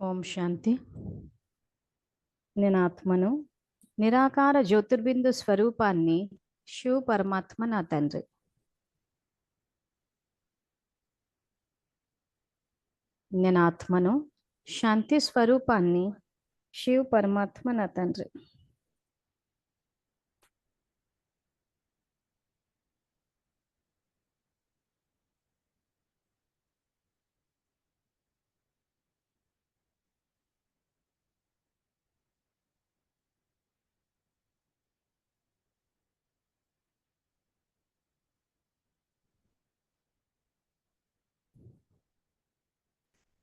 ఓం శాంతి. నేను ఆత్మను, నిరాకార జ్యోతిర్బిందు స్వరూపాన్ని, శివ పరమాత్మ నా తండ్రి. నేను ఆత్మను, శాంతి స్వరూపాన్ని, శివ పరమాత్మ నా తండ్రి.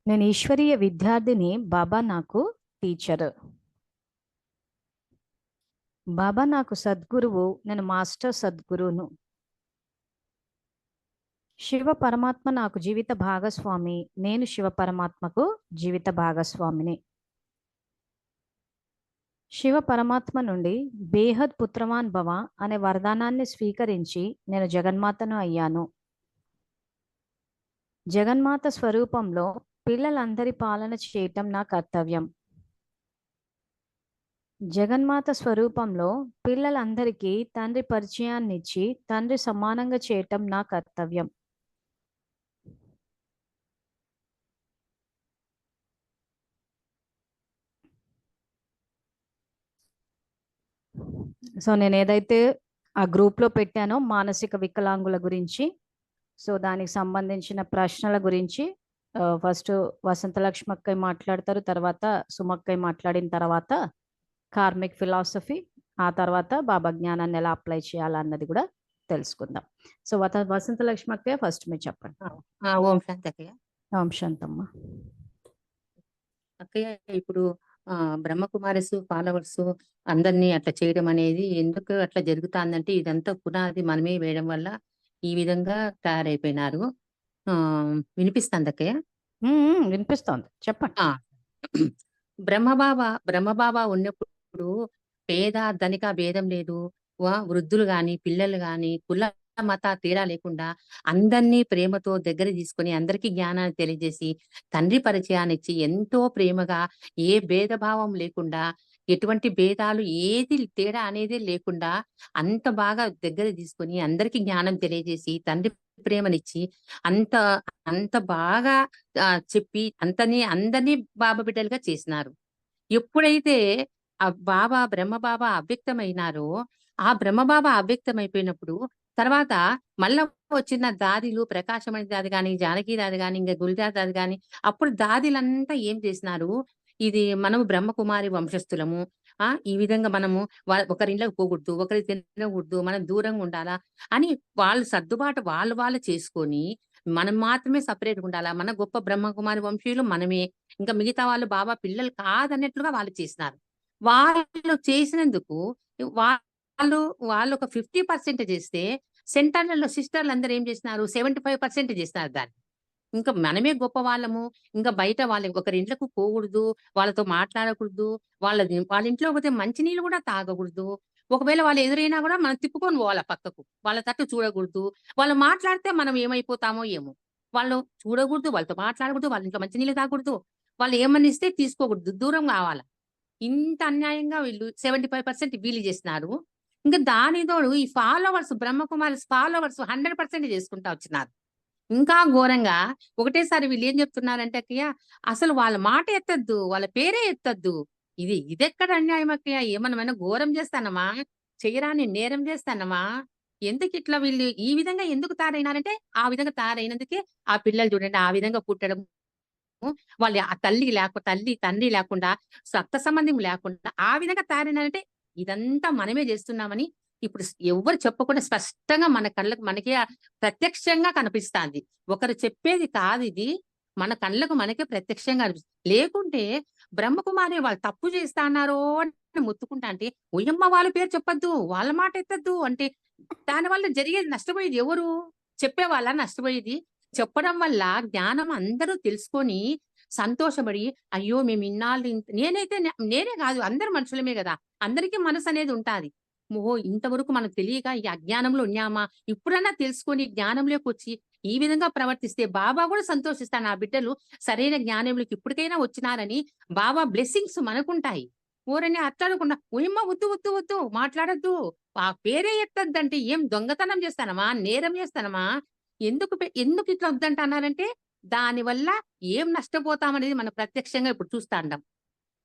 నేను ఈశ్వరీయ విద్యార్థిని. బాబా నాకు టీచర్. బాబా నాకు సద్గురువు. నేను మాస్టర్ సద్గురువును. శివ పరమాత్మ నాకు జీవిత భాగస్వామి. నేను శివ పరమాత్మకు జీవిత భాగస్వామిని. శివ పరమాత్మ నుండి బేహద్ పుత్రవాన్ భవ అనే వరదానాన్ని స్వీకరించి నేను జగన్మాతను అయ్యాను. జగన్మాత స్వరూపంలో పిల్లలందరి పాలన చేయటం నా కర్తవ్యం. జగన్మాత స్వరూపంలో పిల్లలందరికీ తండ్రి పరిచయాన్ని ఇచ్చి తండ్రి సమానంగా చేయటం నా కర్తవ్యం. సో నేను ఏదైతే ఆ గ్రూప్లో పెట్టానో మానసిక వికలాంగుల గురించి, సో దానికి సంబంధించిన ప్రశ్నల గురించి ఫస్ట్ వసంతలక్ష్మక్కయ్య మాట్లాడతారు, తర్వాత సుమక్కయ్య మాట్లాడిన తర్వాత కార్మిక్ ఫిలాసఫీ, ఆ తర్వాత బాబా జ్ఞానాన్ని ఎలా అప్లై చేయాలన్నది కూడా తెలుసుకుందాం. సో వసంతలక్ష్మక్కయ్య ఫస్ట్ మీరు చెప్పండి. ఓం శాంతి అక్కయ్య. ఓం శాంతమ్మ. అక్కయ్య, ఇప్పుడు బ్రహ్మకుమారిస్ ఫాలోవర్స్ అందరినీ అట్లా చేయడం అనేది ఎందుకు అట్లా జరుగుతుందంటే ఇదంతా పునాది మనమే వేయడం వల్ల ఈ విధంగా తయారైపోయినారు. వినిపిస్తుంది అక్కయ్య? వినిపిస్తోంది, చెప్పండి. బ్రహ్మబాబా ఉన్నప్పుడు పేద ధనిక భేదం లేదు. వృద్ధులు గాని పిల్లలు గాని కుల మత తేడా లేకుండా అందరినీ ప్రేమతో దగ్గర తీసుకొని అందరికీ జ్ఞానాన్ని తెలియజేసి తండ్రి పరిచయాన్ని ఇచ్చి ఎంతో ప్రేమగా ఏ భేదభావం లేకుండా ఎటువంటి భేదాలు ఏది తేడా అనేది లేకుండా అంత బాగా దగ్గర తీసుకొని అందరికీ జ్ఞానం తెలియజేసి తండ్రి ప్రేమనిచ్చి అంత అంత బాగా చెప్పి అందరినీ బాబా బిడ్డలుగా చేసినారు. ఎప్పుడైతే ఆ బ్రహ్మబాబా అవ్యక్తమైనారో ఆ బ్రహ్మబాబా అవ్యక్తమైపోయినప్పుడు తర్వాత మళ్ళా వచ్చిన దాదిలు ప్రకాశమణి దాది గాని జానకి దాది గాని ఇంకా గుల్జార్ దాది గాని అప్పుడు దాదిలంతా ఏం చేసినారు, ఇది మనము బ్రహ్మకుమారి వంశస్థులము, ఈ విధంగా మనము ఒకరింట్లోకి పోకూడదు, ఒకరి తినకూడదు, మనం దూరంగా ఉండాలా అని వాళ్ళు సర్దుబాటు వాళ్ళు చేసుకొని మనం మాత్రమే సపరేట్గా ఉండాలా, మన గొప్ప బ్రహ్మకుమారి వంశీయులు మనమే, ఇంకా మిగతా వాళ్ళు బాబా పిల్లలు కాదన్నట్లుగా వాళ్ళు చేసినారు. వాళ్ళు చేసినందుకు వాళ్ళు వాళ్ళు ఒక 50% చేస్తే సెంటర్లలో సిస్టర్లు అందరూ ఏం చేసినారు, 75% చేసినారు దాన్ని. ఇంకా మనమే గొప్ప వాళ్ళము, ఇంకా బయట వాళ్ళ ఒకరింట్లకు పోకూడదు, వాళ్ళతో మాట్లాడకూడదు, వాళ్ళ ఇంట్లో పోతే మంచినీళ్ళు కూడా తాగకూడదు, ఒకవేళ వాళ్ళు ఎదురైనా కూడా మనం తిప్పుకొని పోవాలా పక్కకు, వాళ్ళ తట్టు చూడకూడదు, వాళ్ళు మాట్లాడితే మనం ఏమైపోతామో ఏమో, వాళ్ళు చూడకూడదు, వాళ్ళతో మాట్లాడకూడదు, వాళ్ళ ఇంట్లో మంచినీళ్ళు తాగకూడదు, వాళ్ళు ఏమని ఇస్తే తీసుకోకూడదు, దూరం కావాలా. ఇంత అన్యాయంగా వీళ్ళు 75% వీళ్ళు చేసినారు. ఇంకా దాని తోడు ఈ ఫాలోవర్స్ బ్రహ్మకుమారి ఫాలోవర్స్ 100% చేసుకుంటా వచ్చినారు. ఇంకా ఘోరంగా ఒకటేసారి వీళ్ళు ఏం చెప్తున్నారంటే అక్కయ్య, అసలు వాళ్ళ మాట ఎత్తద్దు, వాళ్ళ పేరే ఎత్తద్దు. ఇదెక్కడ అన్యాయం అక్కయ్య, ఏమన్నా ఘోరం చేస్తానమా, చెయ్యరాని నేరం చేస్తానమా, ఎందుకు ఇట్లా వీళ్ళు ఈ విధంగా ఎందుకు తయారైనారంటే ఆ విధంగా తయారైనందుకే ఆ పిల్లలు చూడండి ఆ విధంగా పుట్టడం, వాళ్ళు ఆ తల్లి తండ్రి లేకుండా రక్త సంబంధం లేకుండా ఆ విధంగా తయారైనారంటే ఇదంతా మనమే చేస్తున్నామని ఇప్పుడు ఎవ్వరు చెప్పకుండా స్పష్టంగా మన కళ్ళకు మనకే ప్రత్యక్షంగా కనిపిస్తాంది. ఒకరు చెప్పేది కాదు ఇది, మన కళ్ళకు మనకే ప్రత్యక్షంగా అనిపిస్తుంది. లేకుంటే బ్రహ్మకుమారి వాళ్ళు తప్పు చేస్తా అన్నారో అని ముత్తుకుంటా అంటే ఉయ్యమ్మ వాళ్ళ పేరు చెప్పొద్దు, వాళ్ళ మాట ఎత్తద్దు అంటే దానివల్ల జరిగేది నష్టపోయేది ఎవరు, చెప్పేవాళ్ళ నష్టపోయేది. చెప్పడం వల్ల జ్ఞానం అందరూ తెలుసుకొని సంతోషపడి అయ్యో మేము ఇన్నాళ్ళు నేనే కాదు అందరు మనుషులమే కదా, అందరికీ మనసు అనేది ఉంటాది. ఓహో! ఇంతవరకు మనకు తెలియక ఈ అజ్ఞానంలో ఉన్నామా? ఇప్పుడన్నా తెలుసుకొని జ్ఞానంలోకొచ్చి ఈ విధంగా ప్రవర్తిస్తే బాబా కూడా సంతోషిస్తాడు. నా బిడ్డలు సరైన జ్ఞానంలోకి ఇప్పటికైనా వచ్చినారని బాబా బ్లెస్సింగ్స్ మనకుంటాయి. ఓరని అట్లనకుండా ఓయమ్మ వద్దు, వద్దు, వద్దు మాట్లాడొద్దు. ఆ పేరే ఎత్తొద్దంటే ఏం దొంగతనం చేస్తానమా? నేరం చేస్తానమా? ఎందుకు ఇట్లా వద్దంటన్నారంటే దానివల్ల ఏం నష్టపోతామనేది మనం ప్రత్యక్షంగా ఇప్పుడు చూస్తాండం.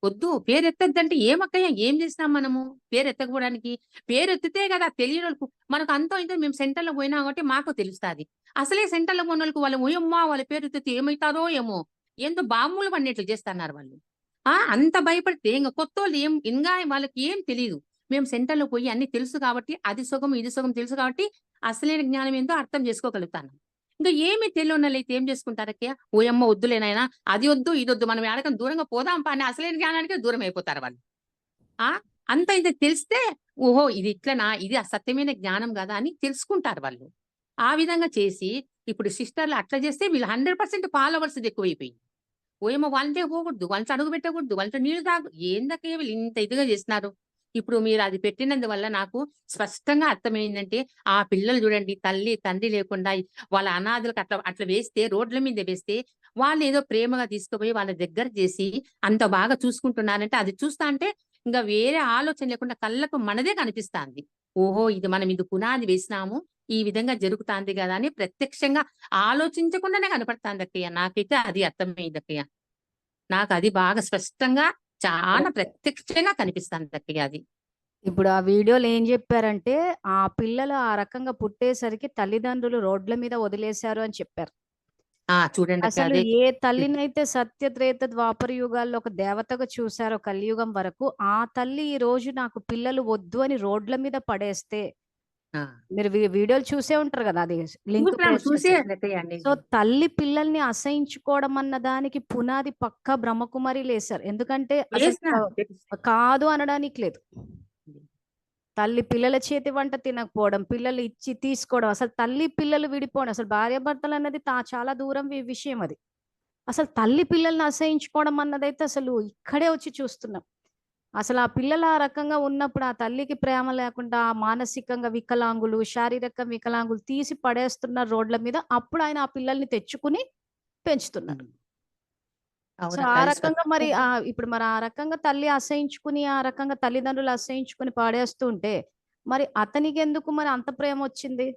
వద్దు పేరెత్తొద్దంటే ఏమక్కయ్య ఏం చేసినాం మనము? పేరెత్తకపోవడానికి. పేరెత్తితే గదా తెలియనోళ్ళకు మనకు అంతో ఇంతో మేము సెంటర్‌లో పోయినాం కాబట్టి మాకు తెలుస్తాది. అసలే సెంటర్‌లో పోనోళ్ళకి వాళ్ళు ఓయమ్మా! వాళ్ళ పేరెత్తితే ఏమైతారో ఏమో! ఏందో బాంబులు పడినట్లు చేస్తన్నారు వాళ్ళు. అంత భయపడితే ఇంగ కొత్తోళ్ళు ఇంగా వాళ్ళకి ఏం తెలీదు. మేము సెంటర్‌లో పోయి అన్నీ తెలుసు కాబట్టి అది సుగం, ఇది సుగం తెలుసు కాబట్టి అసలైన జ్ఞానం ఏందో అర్థం చేసుకోగలుగుతాను. ఇంక ఏమి తెలీనోళ్ళైతే ఏం చేసుకుంటారక్కయ్య? ఓయమ్మ వద్దులే నాయనా! అది వద్దు, ఇదొద్దు. మనం యాడికన్నా దూరంగా పోదాం పా అని అసలైన జ్ఞానానికే దూరం అయిపోతారు వాళ్ళు. ఆ! అంత ఇంత తెలిస్తే ఓహో! ఇది ఇట్లనా? ఇది సత్యమైన జ్ఞానం గదా! అని తెలుసుకుంటారు వాళ్ళు. ఆ విధంగా చేసి ఇప్పుడు సిస్టర్‌లు అట్లా చేస్తే వీళ్ళు 100% ఫాలోవర్స్‌ది ఎక్కువైపోయింది. ఓయమ్మ! వాళ్ళంటే పోకూడదు. వాళ్ళతో అడుగు పెట్టకూడదు. వాళ్ళతో నీళ్లు ఏందక్కయ్య వీళ్ళు ఇంత ఇదిగా చేస్తున్నారు. ఇప్పుడు మీరు అది పెట్టినందువల్ల నాకు స్పష్టంగా అర్థమైందంటే, ఆ పిల్లలు చూడండి తల్లి, తండ్రి లేకుండా వాళ్ళ అనాథలకు అట్లా అట్లా వేస్తే రోడ్ల మీద వేస్తే, వాళ్ళేదో ప్రేమగా తీసుకుపోయి వాళ్ళ దగ్గర చేసి అంత బాగా చూసుకుంటున్నారంటే, అది చూస్తా అంటే ఇంక వేరే ఆలోచన లేకుండా కళ్ళకు మనదే కనిపిస్తాంది. ఓహో! ఇది పునాది వేసినాము. ఈ విధంగా జరుగుతాంది గదా! అని ప్రత్యక్షంగా ఆలోచించకుండానే కనపడతాందక్కయ్య. నాకైతే అది అర్థమైందక్కయ్య. నాకది బాగా స్పష్టంగా చాలా కరెక్టే. ప్రత్యక్షంగా కనిపిస్తాందక్కయ్య అది. ఇప్పుడు ఆ వీడియోలో ఏం జెప్పారంటే, ఆ పిల్లలు ఆ రకంగా పుట్టేసరికి తల్లిదండ్రులు రోడ్ల మీద వదిలేశారు అని చెప్పారు. చూడండక్కయ్య అసలు అదే. ఏ తల్లినైతే సత్య, త్రేత, ద్వాపర యుగాల్లో ఒక దేవతగా చూసారో కలియుగం వరకు, ఆ తల్లి ఈ రోజు నాకు పిల్లలు వద్దు అని రోడ్ల మీద పడేస్తే, ఆ! మీరు వీడియోలు చూసే ఉంటారు గదా! అది లింక్ చూసాము. పోస్ట్ చేశారు. చూసేయండక్కయ్య సో, నేను. తల్లి పిల్లల్ని అసహించుకోవడం అన్న దానికి పునాది పక్కా బ్రహ్మకుమారిలేశారు. ఎందుకంటే అసలు వేసినారు. తెలుసు. కాదు అనడానికి లేదు. తల్లి పిల్లల చేతి వంట తినకపోవడం, పిల్లలు ఇచ్చి తీసుకోవడం, అసలు తల్లి పిల్లలు విడిపోవడం, అసలు భార్యాభర్తలన్నది చాలా దూరం విషయం అది. అసలు తల్లి పిల్లల్ని అసహించుకోవడం అన్నదైతే అసలు ఇక్కడే వచ్చి చూస్తున్నాం. అసలు ఆ పిల్లలు ఆ రకంగా ఉన్నప్పుడు ఆ తల్లికి ప్రేమ లేకుండా మానసికంగా వికలాంగులు, శారీరక వికలాంగులు తీసి పడేస్తున్నారు రోడ్ల మీద. అప్పుడు ఆయన ఆ పిల్లల్ని తెచ్చుకుని పెంచుతున్నారు. హ్మ్. సో, అవునక్క. ఆ అది రకంగా మరి స్పష్టంగా ఇప్పుడు మరి ఆ రకంగా తల్లి అసహించుకుని, ఆ రకంగా తల్లిదండ్రులు అసహించుకుని పాడేస్తూ ఉంటే, మరి అతనికెందుకు మరి అంత ప్రేమొచ్చింది?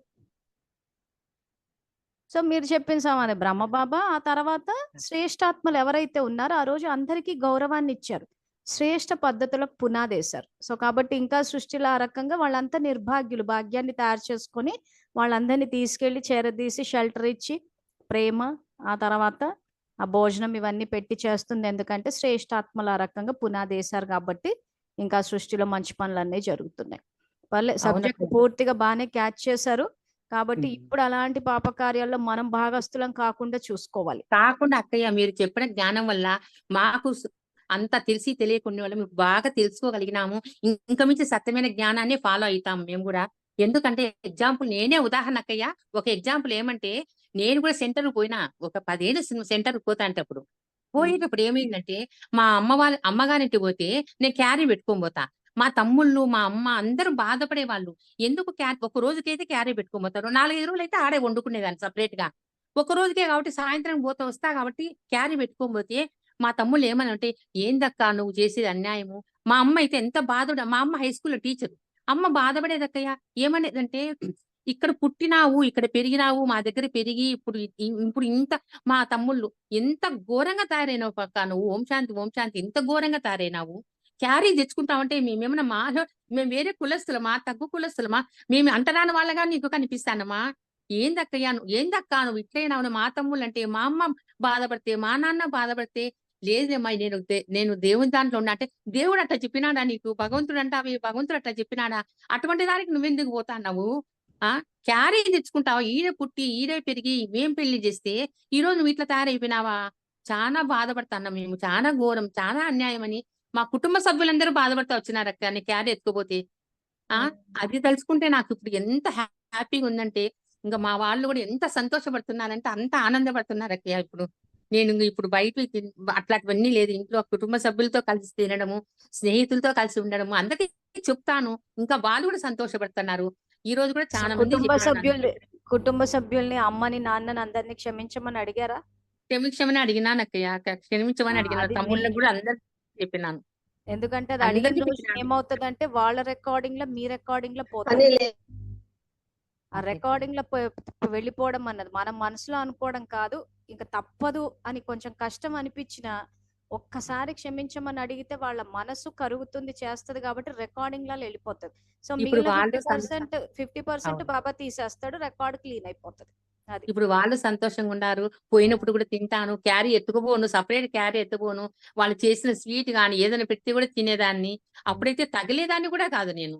సో, మీరు చెప్పిన సమాధానం బ్రహ్మబాబా, ఆ తర్వాత శ్రేష్ఠాత్మలు ఎవరైతే ఉన్నారో, ఆ రోజు అందరికీ గౌరవాన్నిచ్చారు. శ్రేష్ఠ పద్ధతులకు పునాదేశారు. సో, కాబట్టి ఇంకా సృష్టిలో ఆ రకంగా వాళ్ళంతా నిర్భాగ్యులు. భాగ్యాన్ని తయారు చేసుకొని, వాళ్ళందరిని తీసుకెళ్ళి చేరదీసి షెల్టర్ ఇచ్చి, ప్రేమ, ఆ తర్వాత ఆ భోజనం ఇవన్నీ పెట్టి చేస్తుంది. ఎందుకంటే, శ్రేష్ఠాత్మలు ఆ రకంగా పునాదేశారు కాబట్టి, ఇంకా సృష్టిలో మంచి పనులన్నీ జరుగుతున్నాయి. సబ్జెక్ట్ అవునక్కయ్య. పూర్తిగా బానే క్యాచ్ చేశారు. కాబట్టి హ్మ్. ఇప్పుడు అలాంటి పాపకార్యాల్లో మనం భాగస్థులం కాకుండా చూసుకోవాలి. కాకుండా అక్కయ్య మీరు చెప్పిన జ్ఞానం వల్ల మాకు అంత తెలిసి తెలియకున్నవాళ్ళం బాగా తెలుసుకోగలిగినాము. ఇంక మించి సత్యమైన జ్ఞానాన్ని ఫాలో అయితాము మేము గూడా. ఎందుకంటే ఎగ్జాంపుల్ నేనే ఉదాహరణ అక్కయ్య. ఒక ఎగ్జాంపుల్ ఏమంటే నేను కూడా సెంటర్‌కి పోయినా. ఒక 10 ఏళ్ళు సెంటర్‌కి పోతాంటప్పుడు. హ్మ్. పోయేటప్పుడు ఏమైందంటే మా అమ్మగారింటికి పోతే నేను క్యారీ పెట్టుకొని పోతా. మా తమ్ముళ్ళు, మా అమ్మ అందరూ బాధపడేవాళ్ళు. ఎందుకు ఒక రోజుకైతే క్యారీ పెట్టుకొని పోతారు. 4, 5 రోజులైతే ఆడే వండుకునేదాన్ని సెపరేట్‌గా. ఒక రోజుకే కాబట్టి సాయంత్రం వస్తా కాబట్టి క్యారీ పెట్టుకొని పోతే, మా తమ్ముళ్ళు ఏమనంటే, "ఏందక్కా నువ్వు చేసేది అన్యాయము." మా అమ్మ అయితే ఎంత మా అమ్మ హై స్కూల్‌లో టీచరు. అమ్మ బాధపడేదక్కయ్య. ఏమనేదంటే, "ఇక్కడ పుట్టినావు, ఇక్కడ పెరిగినావు, మా దగ్గర పెరిగి ఇప్పుడు ఇంత మా తమ్ముళ్ళు ఎంత ఘోరంగా తయారైనావు పక్కా నువ్వు. ఓం శాంతి, ఓం శాంతి ఎంత ఘోరంగా తయారైనావు. క్యారీ తెచ్చుకుంటావంటే మేమేమన్నా మేము వేరే కులస్తులమా? తక్కువ కులస్తులమా? మేము అంటరాని వాళ్ళగా నీకు కనిపిస్తానమా? ఏందక్కా నువ్వు ఇట్లయినావు మా తమ్ముళ్ళంటే మా అమ్మ బాధపడితే, మా నాన్న బాధపడితే, లేదమ్మా నేను దేవుని దాంట్లో ఉన్నా అంటే, దేవుడు అట్లా చెప్పినాడా నీకు? భగవంతుడంటావే భగవంతుడు అట్లా చెప్పినాడా? అటువంటి దానికి నువ్వెందుకు పోతాన్నావు? ఆ! క్యారీ తెచ్చుకుంటావా? ఈడే పుట్టి, ఈడే పెరిగి, మేం పెళ్లి చేస్తే, ఈరోజు నువ్వు ఇట్లా తయారైపోయినావా? చానా బాధపడతన్నాం మేము. చానా ఘోరం, చానా అన్యాయమని మా కుటుంబ సభ్యులందరూ బాధపడతా వచ్చినారక్క నీ క్యారీ ఎత్తుకుపోతే. ఆ! హ్మ్. అది తలుచుకుంటే నాకిప్పుడు ఎంత హ్యాపీగుందంటే, ఇంక మా వాళ్ళు గూడా ఎంత సంతోషపడుతున్నారంటే, అంత ఆనందపడుతున్నారక్కయ్య ఇప్పుడు. నేను ఇప్పుడు బయట అట్లాంటివన్నీ లేదు. ఇంట్లో కుటుంబ సభ్యులతో కలిసి తినడము, స్నేహితులతో కలిసి ఉండడము, అందరికీ చెప్తాను. ఇంకా వాళ్ళు కూడా సంతోషపడుతున్నారు. ఈ రోజు కూడా సో, చాలా మందికి చెప్పాను. కుటుంబ సభ్యుల్ని, అమ్మని, నాన్నని అందరిని క్షమించమని అడిగారా? క్షమించమని అడిగినానక్కయ్య. క్షమించమని అడిగినాను. అది తమ్ముళ్ళకి మెయిన్. గూడా అందరికి చెప్పినాను. ఎందుకంటే అది అడిగిన అందరికి రోజున చెప్పినాను. ఏమవుతదంటే వాళ్ళ రికార్డింగ్‌లో, మీ రికార్డింగ్‌లో పోతది. అని లే ఆ ఓకే. రికార్డింగ్‌లో వెళ్ళిపోవడం అన్నది మనం మనసులో అనుకోవడం కాదు. ఇంక తప్పదు అని కొంచెం కష్టం అనిపించినా, ఒక్కసారి క్షమించమని అడిగితే వాళ్ళ మనసు కరుగుతుంది, చేస్తది కాబట్టి రికార్డింగ్‌లలో ఎళ్ళిపోతది. సో, ఇప్పుడు మిగిలిన వాళ్ళు 50% అవును. బాబా తీసేస్తాడు. రికార్డ్ క్లీన్ అయిపోతది. అది. ఇప్పుడు వాళ్ళు సంతోషంగున్నారు. పోయినప్పుడు కూడా తింటాను. క్యారీ ఎత్తుకుపోను. సెపరేట్ క్యారీ ఎత్తుకుపోను. వాళ్ళు చేసిన స్వీట్ గాని, ఏదైనా పెడితే కూడా తినేదాన్ని. అప్పుడైతే తగిలేదాన్ని కూడా కాదు నేను.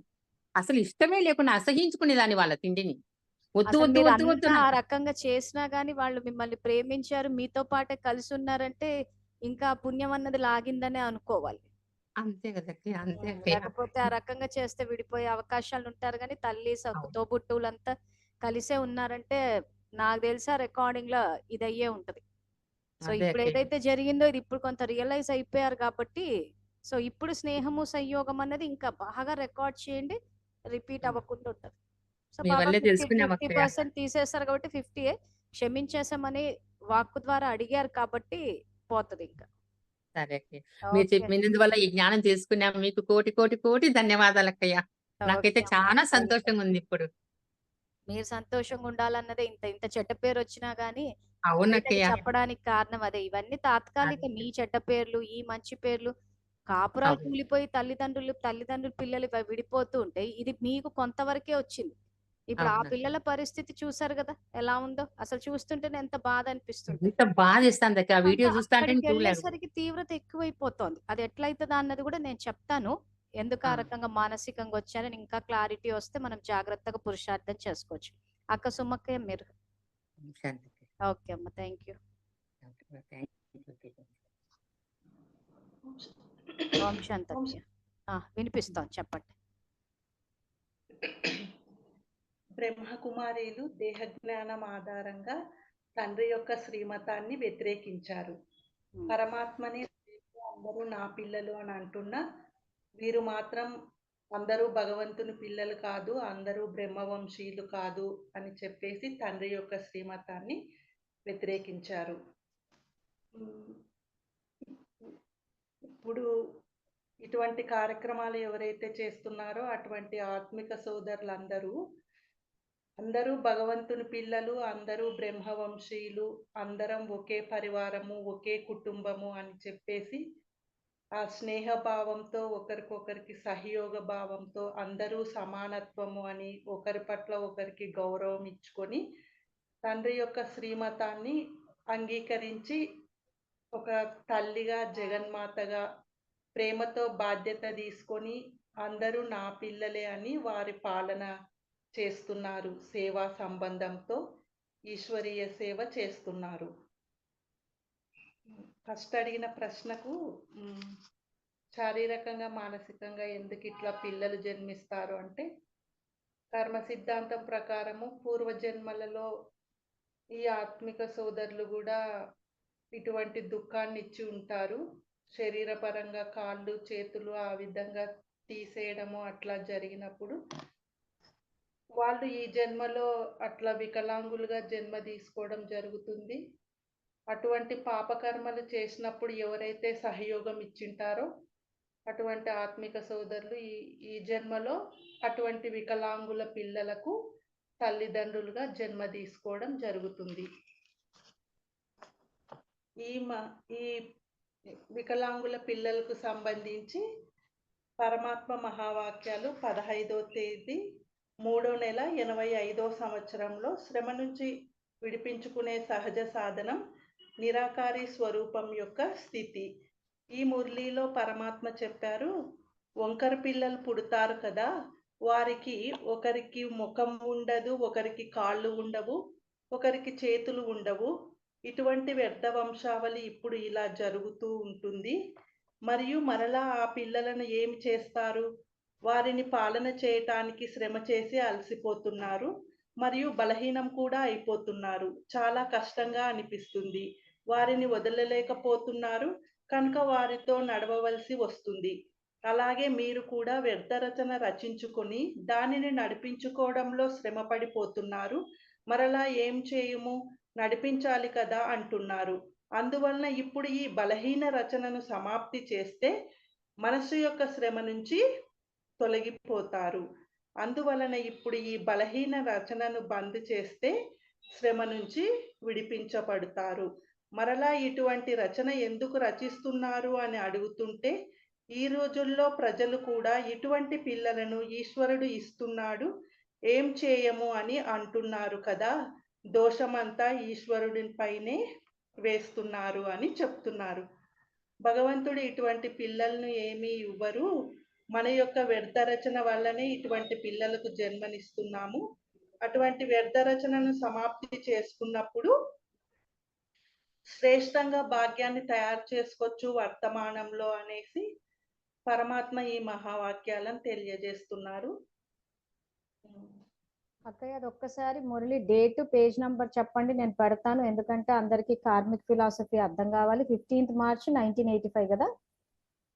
అసలు ఇష్టమే లేకుండా అసహించుకునేదాన్ని వాళ్ళ తిండిని. వద్దు, అసలు వద్దు, వద్దు, వద్దు మీరంతా ఆ నాకు. రకంగా చేసినా గాని వాళ్ళు మిమ్మల్ని ప్రేమించారు, మీతో పాటే కలిసున్నారంటే ఇంకా పుణ్యం అన్నది లాగిందనే అనుకోవాలి. అంతే గదక్కి. అంతే అక్కయ్య. లేకపోతే ఆ రకంగా చేస్తే విడిపోయే అవకాశాలుంటారు గానీ, తల్లి అవును. తోబుట్టువులంతా కలిసే ఉన్నారంటే, నాకు తెలిసి ఆ రికార్డింగ్‌లో ఇదయ్యే ఉంటది. సో, అదే ఇప్పుడు అక్కయ్య. ఏదైతే జరిగిందో ఇది ఇప్పుడు కొంత రియలైజ్ అయిపోయారు కాబట్టి, సో, ఇప్పుడు స్నేహము, సంయోగం అన్నది ఇంకా బాగా రికార్డ్ చేయండి. రిపీట్ హ్మ్. అవ్వకుండా ఉంటది. సో, మీ బాబా వల్లే 50, తెలుసుకున్నాం అక్కయ్య. 50% తీసేసారు కాబట్టి 50 క్షమించేసామని వాక్కు ద్వారా అడిగారు కాబట్టి పోతదింక. సరే అక్కయ్య. మీరు ఓకే. చెప్పినందువల్ల ఈ జ్ఞానం తెలుసుకున్నాం. మీకు కోటి, కోటి, కోటి ధన్యవాదాలక్కయ్య. నాకైతే ఓకే అమ్మా. చాలా వెల్కమ్. సంతోషంగుందిప్పుడు. మీరు సంతోషంగా ఉండాలన్నదే ఇంత ఇంత చెడ్డ పేరొచ్చినా గానీ, బయటకి అవునక్కయ్య. చెప్పడానికి కారణం అదే. ఇవన్నీ తాత్కాలిక అదే. మీ చెడ్డ పేర్లు, ఈ మంచి పేర్లు, కాపురాలు అవును. కూలిపోయి తల్లిదండ్రులు, పిల్లలు విడిపోతూ ఉంటే, ఇది మీకు కొంతవరకే వచ్చింది. ఇప్పుడు ఆ అవునక్క. పిల్లల పరిస్థితి చూసారు గదా! ఎలా ఉందో? అసలు చూస్తుంటేనే ఎంత బాధ అనిపిస్తుంటది. ఎంత బాధేస్తాందక్క. ఆ అంటే వీడియో చూస్తాంటేనే చూడలేకపో అక్కడికెళ్ళేసరికి తీవ్రత ఎక్కువైపోతోంది. అది ఎట్లయితదా అన్నది గూడా నేను చెప్తాను. ఎందుకు ఆ! ఆ రకంగా మానసికంగా వచ్చారని ఇంకా క్లారిటీ వస్తే మనం జాగ్రత్తగా పురుషార్థం చేసుకోవచ్చు. అక్క సుమక్కయ్య మీరు. శాంతక్క. ఓకే అమ్మ. Thank you. థాంక్ యూ అక్కయ్య. ఓం శాంతి ఓం అక్కయ్య. వినిపిస్తోంది చెప్పండి. బ్రహ్మకుమారీలు దేహజ్ఞానం ఆధారంగా తండ్రి యొక్క శ్రీమతాన్ని వ్యతిరేకించారు. హ్మ్. పరమాత్మని అందరూ నా పిల్లలు అని అంటున్నా, వీరు మాత్రం అందరూ భగవంతుని పిల్లలు కాదు, అందరూ బ్రహ్మవంశీయులు కాదు అని చెప్పేసి తండ్రి యొక్క శ్రీమతాన్ని వ్యతిరేకించారు. హ్మ్. ఇప్పుడు ఇటువంటి కార్యక్రమాలు ఎవరైతే చేస్తున్నారో అటువంటి ఆత్మిక సోదరులందరూ అందరూ భగవంతుని పిల్లలు, అందరూ బ్రహ్మవంశీయులు, అందరం ఒకే పరివారము, ఒకే కుటుంబము అని చెప్పేసి, ఆ స్నేహ భావంతో ఒకరికొకరికి సహయోగ భావంతో అందరూ సమానత్వము అని ఒకరి పట్ల ఒకరికి గౌరవం ఇచ్చుకొని, తండ్రి యొక్క శ్రీమతాన్ని అంగీకరించి ఒక తల్లిగా, జగన్మాతగా ప్రేమతో బాధ్యత తీసుకొని అందరూ నా పిల్లలే అని వారి పాలన చేస్తున్నారు. సేవా సంబంధంతో ఈశ్వరీయ సేవ చేస్తున్నారు. ఫస్ట్ అడిగిన ప్రశ్నకు శారీరకంగా, మానసికంగా ఎందుకిట్లా పిల్లలు జన్మిస్తారు అంటే, కర్మ సిద్ధాంతం ప్రకారము పూర్వజన్మలలో ఈ ఆత్మిక సోదరులు గూడా ఇటువంటి దుఃఖాన్నిచ్చి ఉంటారు. శరీరపరంగా కాళ్ళు, చేతులు ఆ విధంగా తీసేయడము అట్లా జరిగినప్పుడు, వాళ్ళు ఈ జన్మలో అట్లా వికలాంగులుగా జన్మ తీసుకోవడం జరుగుతుంది. అటువంటి పాపకర్మలు చేసినప్పుడు ఎవరైతే సహయోగం ఇచ్చింటారో, అటువంటి ఆత్మిక సోదరులు ఈ ఈ జన్మలో అటువంటి వికలాంగుల పిల్లలకు తల్లిదండ్రులుగా జన్మ తీసుకోవడం జరుగుతుంది. ఈ వికలాంగుల పిల్లలకు సంబంధించి పరమాత్మ మహావాక్యాలు 15వ తేదీ 3వ నెల 85వ సంవత్సరంలో శ్రమ నుంచి విడిపించుకునే సహజ సాధనం నిరాకారి స్వరూపం యొక్క స్థితి. ఈ మురళీలో పరమాత్మ చెప్పారు, వంకర పిల్లలు పుడతారు కదా, వారికి ఒకరికి ముఖం ఉండదు, ఒకరికి కాళ్ళు ఉండవు, ఒకరికి చేతులు ఉండవు. ఇటువంటి వ్యర్థ వంశావళి ఇప్పుడు ఇలా జరుగుతూ ఉంటుంది. మరియు మరలా ఆ పిల్లలను ఏమి చేస్తారు? వారిని పాలన చేయటానికి శ్రమ చేసి అలసిపోతున్నారు మరియు బలహీనం కూడా అయిపోతున్నారు. చాలా కష్టంగా అనిపిస్తుంది. వారిని వదలలేకపోతున్నారు. కనుక వారితో నడవవలసి వస్తుంది. అలాగే మీరు కూడా వ్యర్థ రచన రచించుకొని దానిని నడిపించుకోవడంలో శ్రమ పడిపోతున్నారు. మరలా ఏం చేయుము? నడిపించాలి కదా అంటున్నారు. అందువలన ఇప్పుడు ఈ బలహీన రచనను సమాప్తి చేస్తే మనస్సు యొక్క శ్రమ నుంచి తొలగిపోతారు. అందువలన ఇప్పుడు ఈ బలహీన రచనను బంద్ చేస్తే శ్రమ నుంచి విడిపించబడతారు. మరలా ఇటువంటి రచన ఎందుకు రచిస్తున్నారు అని అడుగుతుంటే, ఈ రోజుల్లో ప్రజలు కూడా ఇటువంటి పిల్లలను ఈశ్వరుడు ఇస్తున్నాడు, ఏం చేయము అని అంటున్నారు కదా! దోషమంతా ఈశ్వరుడిపైనే వేస్తున్నారు అని చెప్తున్నారు. భగవంతుడు ఇటువంటి పిల్లలను ఏమీ ఇవ్వరు. మన యొక్క వ్యర్థ రచన వల్లనే ఇటువంటి పిల్లలకు జన్మనిస్తున్నాము. అటువంటి వ్యర్థ రచనను సమాప్తి చేసుకున్నప్పుడు శ్రేష్టంగా భాగ్యాన్ని తయారు చేసుకోవచ్చు వర్తమానంలో అనేసి పరమాత్మ ఈ మహావాక్యాలను తెలియజేస్తున్నారు. అక్కయ్య అది ఒక్కసారి మురళి డేట్ పేజ్ నంబర్ చెప్పండి, నేను పెడతాను. ఎందుకంటే అందరికీ కార్మిక్ ఫిలాసఫీ అర్థం కావాలి. 15th March 1985 కదా?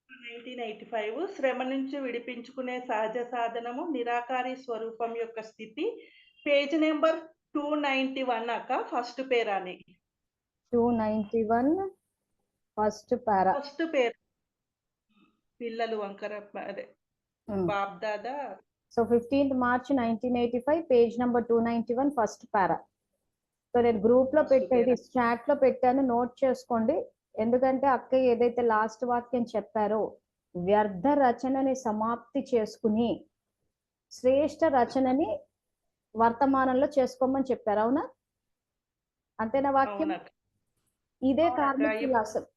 1985 శ్రమ నుంచి విడిపించుకునే సహజ సాధనము నిరాకారి స్వరూపం యొక్క స్థితి. పేజ్ నెంబర్ 291 అక్క, ఫస్ట్ పేరాని. 291 ఫస్ట్ పారా. ఫస్ట్ పేరు పిల్లలు వంకర అదే Bap Dada. So 15th March 1985 page number 291 first para. So నేను గ్రూప్ లో పెట్టేది చాట్ లో పెట్టాను, నోట్ చేసుకోండి. ఎందుకంటే అక్కయ్య ఏదైతే లాస్ట్ వాక్యం చెప్పారో, వ్యర్థ రచనని సమాప్తి చేసుకుని శ్రేష్ట రచనని వర్తమానంలో చేసుకోమని చెప్పారు. అవునా? అంతేనా వాక్యం? ఇదే కార్మిక్ ఫిలాసఫీ.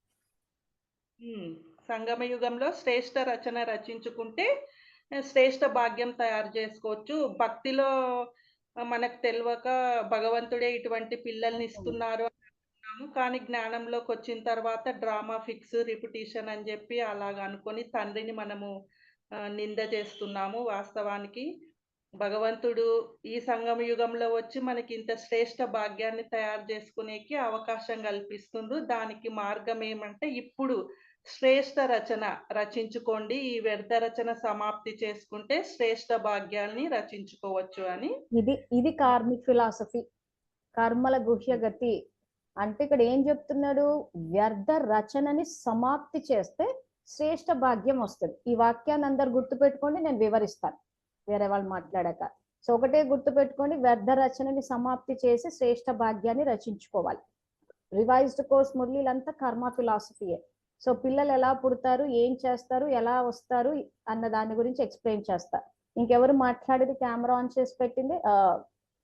సంగమ యుగంలో శ్రేష్ట రచన రచించుకుంటే శ్రేష్ట భాగ్యం తయారు చేసుకోవచ్చు. భక్తిలో మనకు తెలియక భగవంతుడే ఇటువంటి పిల్లల్ని ఇస్తున్నారు అనుకున్నాము. కానీ జ్ఞానంలోకి వచ్చిన తర్వాత డ్రామా ఫిక్స్ రిపిటీషన్ అని చెప్పి అలాగ అనుకొని తండ్రిని మనము నింద చేస్తున్నాము. వాస్తవానికి భగవంతుడు ఈ సంగమ యుగంలో వచ్చి మనకి ఇంత శ్రేష్ట భాగ్యాన్ని తయారు చేసుకునేకి అవకాశం కల్పిస్తుండ్రు. దానికి మార్గం ఏమంటే ఇప్పుడు శ్రేష్ట రచన రచించుకోండి, ఈ వ్యర్థ రచన సమాప్తి చేసుకుంటే శ్రేష్ట భాగ్యాన్ని రచించుకోవచ్చు అని. ఇది కార్మిక్ ఫిలాసఫీ, కర్మల గుహ్య గతి. అంటే ఇక్కడ ఏం చెప్తున్నాడు? వ్యర్థ రచనని సమాప్తి చేస్తే శ్రేష్ట భాగ్యం వస్తుంది. ఈ వాక్యాన్ని అందరు గుర్తు పెట్టుకోండి, నేను వివరిస్తాను వేరే వాళ్ళు మాట్లాడాక. సో ఒకటే గుర్తు పెట్టుకోండి, వ్యర్థ రచనని సమాప్తి చేసి శ్రేష్ట భాగ్యాన్ని రచించుకోవాలి. రివైజ్డ్ కోర్స్ మురళీలంతా కర్మ ఫిలాసఫీయే. సో పిల్లలు ఎలా పుడతారు, ఏం చేస్తారు, ఎలా వస్తారు అన్న దాని గురించి ఎక్స్ప్లెయిన్ చేస్తా. ఇంకెవరు మాట్లాడేది? కెమెరా ఆన్ చేసి పెట్టింది